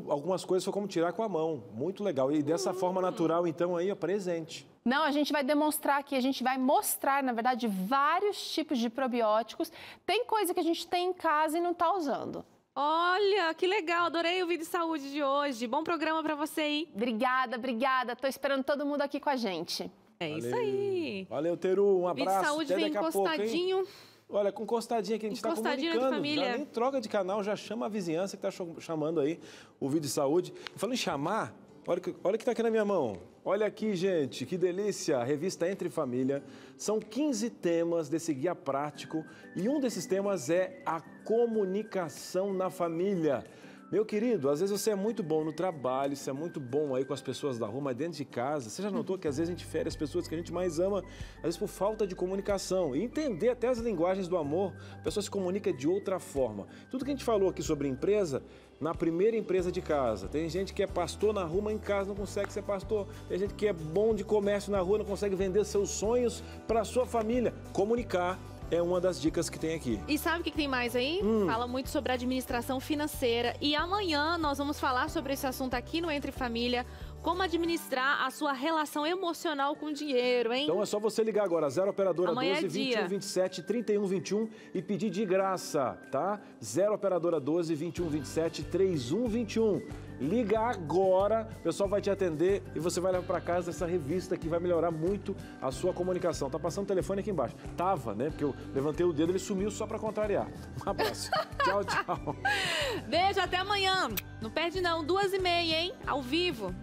Algumas coisas foi como tirar com a mão. Muito legal. E dessa forma natural, então, aí, ó, presente. Não, a gente vai demonstrar aqui, a gente vai mostrar, na verdade, vários tipos de probióticos. Tem coisa que a gente tem em casa e não está usando. Olha, que legal, adorei o Vida e Saúde de hoje. Bom programa para você aí. Obrigada, obrigada. Tô esperando todo mundo aqui com a gente. É isso aí. Valeu, Teru. Um abraço. Vida e Saúde até vem daqui encostadinho. A pouco, hein? Olha, com encostadinha que a gente está comunicando. De família. Já nem troca de canal, já chama a vizinhança que está chamando aí o Vida e Saúde. Falando em chamar, olha o que está aqui na minha mão. Olha aqui, gente, que delícia! A revista Entre Família. São 15 temas desse guia prático e um desses temas é a comunicação na família. Meu querido, às vezes você é muito bom no trabalho, você é muito bom aí com as pessoas da rua, mas dentro de casa, você já notou que às vezes a gente fere as pessoas que a gente mais ama, às vezes por falta de comunicação. E entender até as linguagens do amor, a pessoa se comunica de outra forma. Tudo que a gente falou aqui sobre empresa, na primeira empresa de casa. Tem gente que é pastor na rua, mas em casa não consegue ser pastor. Tem gente que é bom de comércio na rua, não consegue vender seus sonhos para a sua família. Comunicar é uma das dicas que tem aqui. E sabe o que tem mais aí? Fala muito sobre administração financeira. E amanhã nós vamos falar sobre esse assunto aqui no Entre Família. Como administrar a sua relação emocional com o dinheiro, hein? Então é só você ligar agora, 0 operadora amanhã 12 21 27 31 21 e pedir de graça, tá? 0 operadora 12 21 27 31 21. Liga agora, o pessoal vai te atender e você vai levar para casa essa revista que vai melhorar muito a sua comunicação. Tá passando o telefone aqui embaixo. Tava, né? Porque eu levantei o dedo, ele sumiu só para contrariar. Um abraço. Tchau, tchau. Beijo, até amanhã. Não perde não, 2h30, hein? Ao vivo.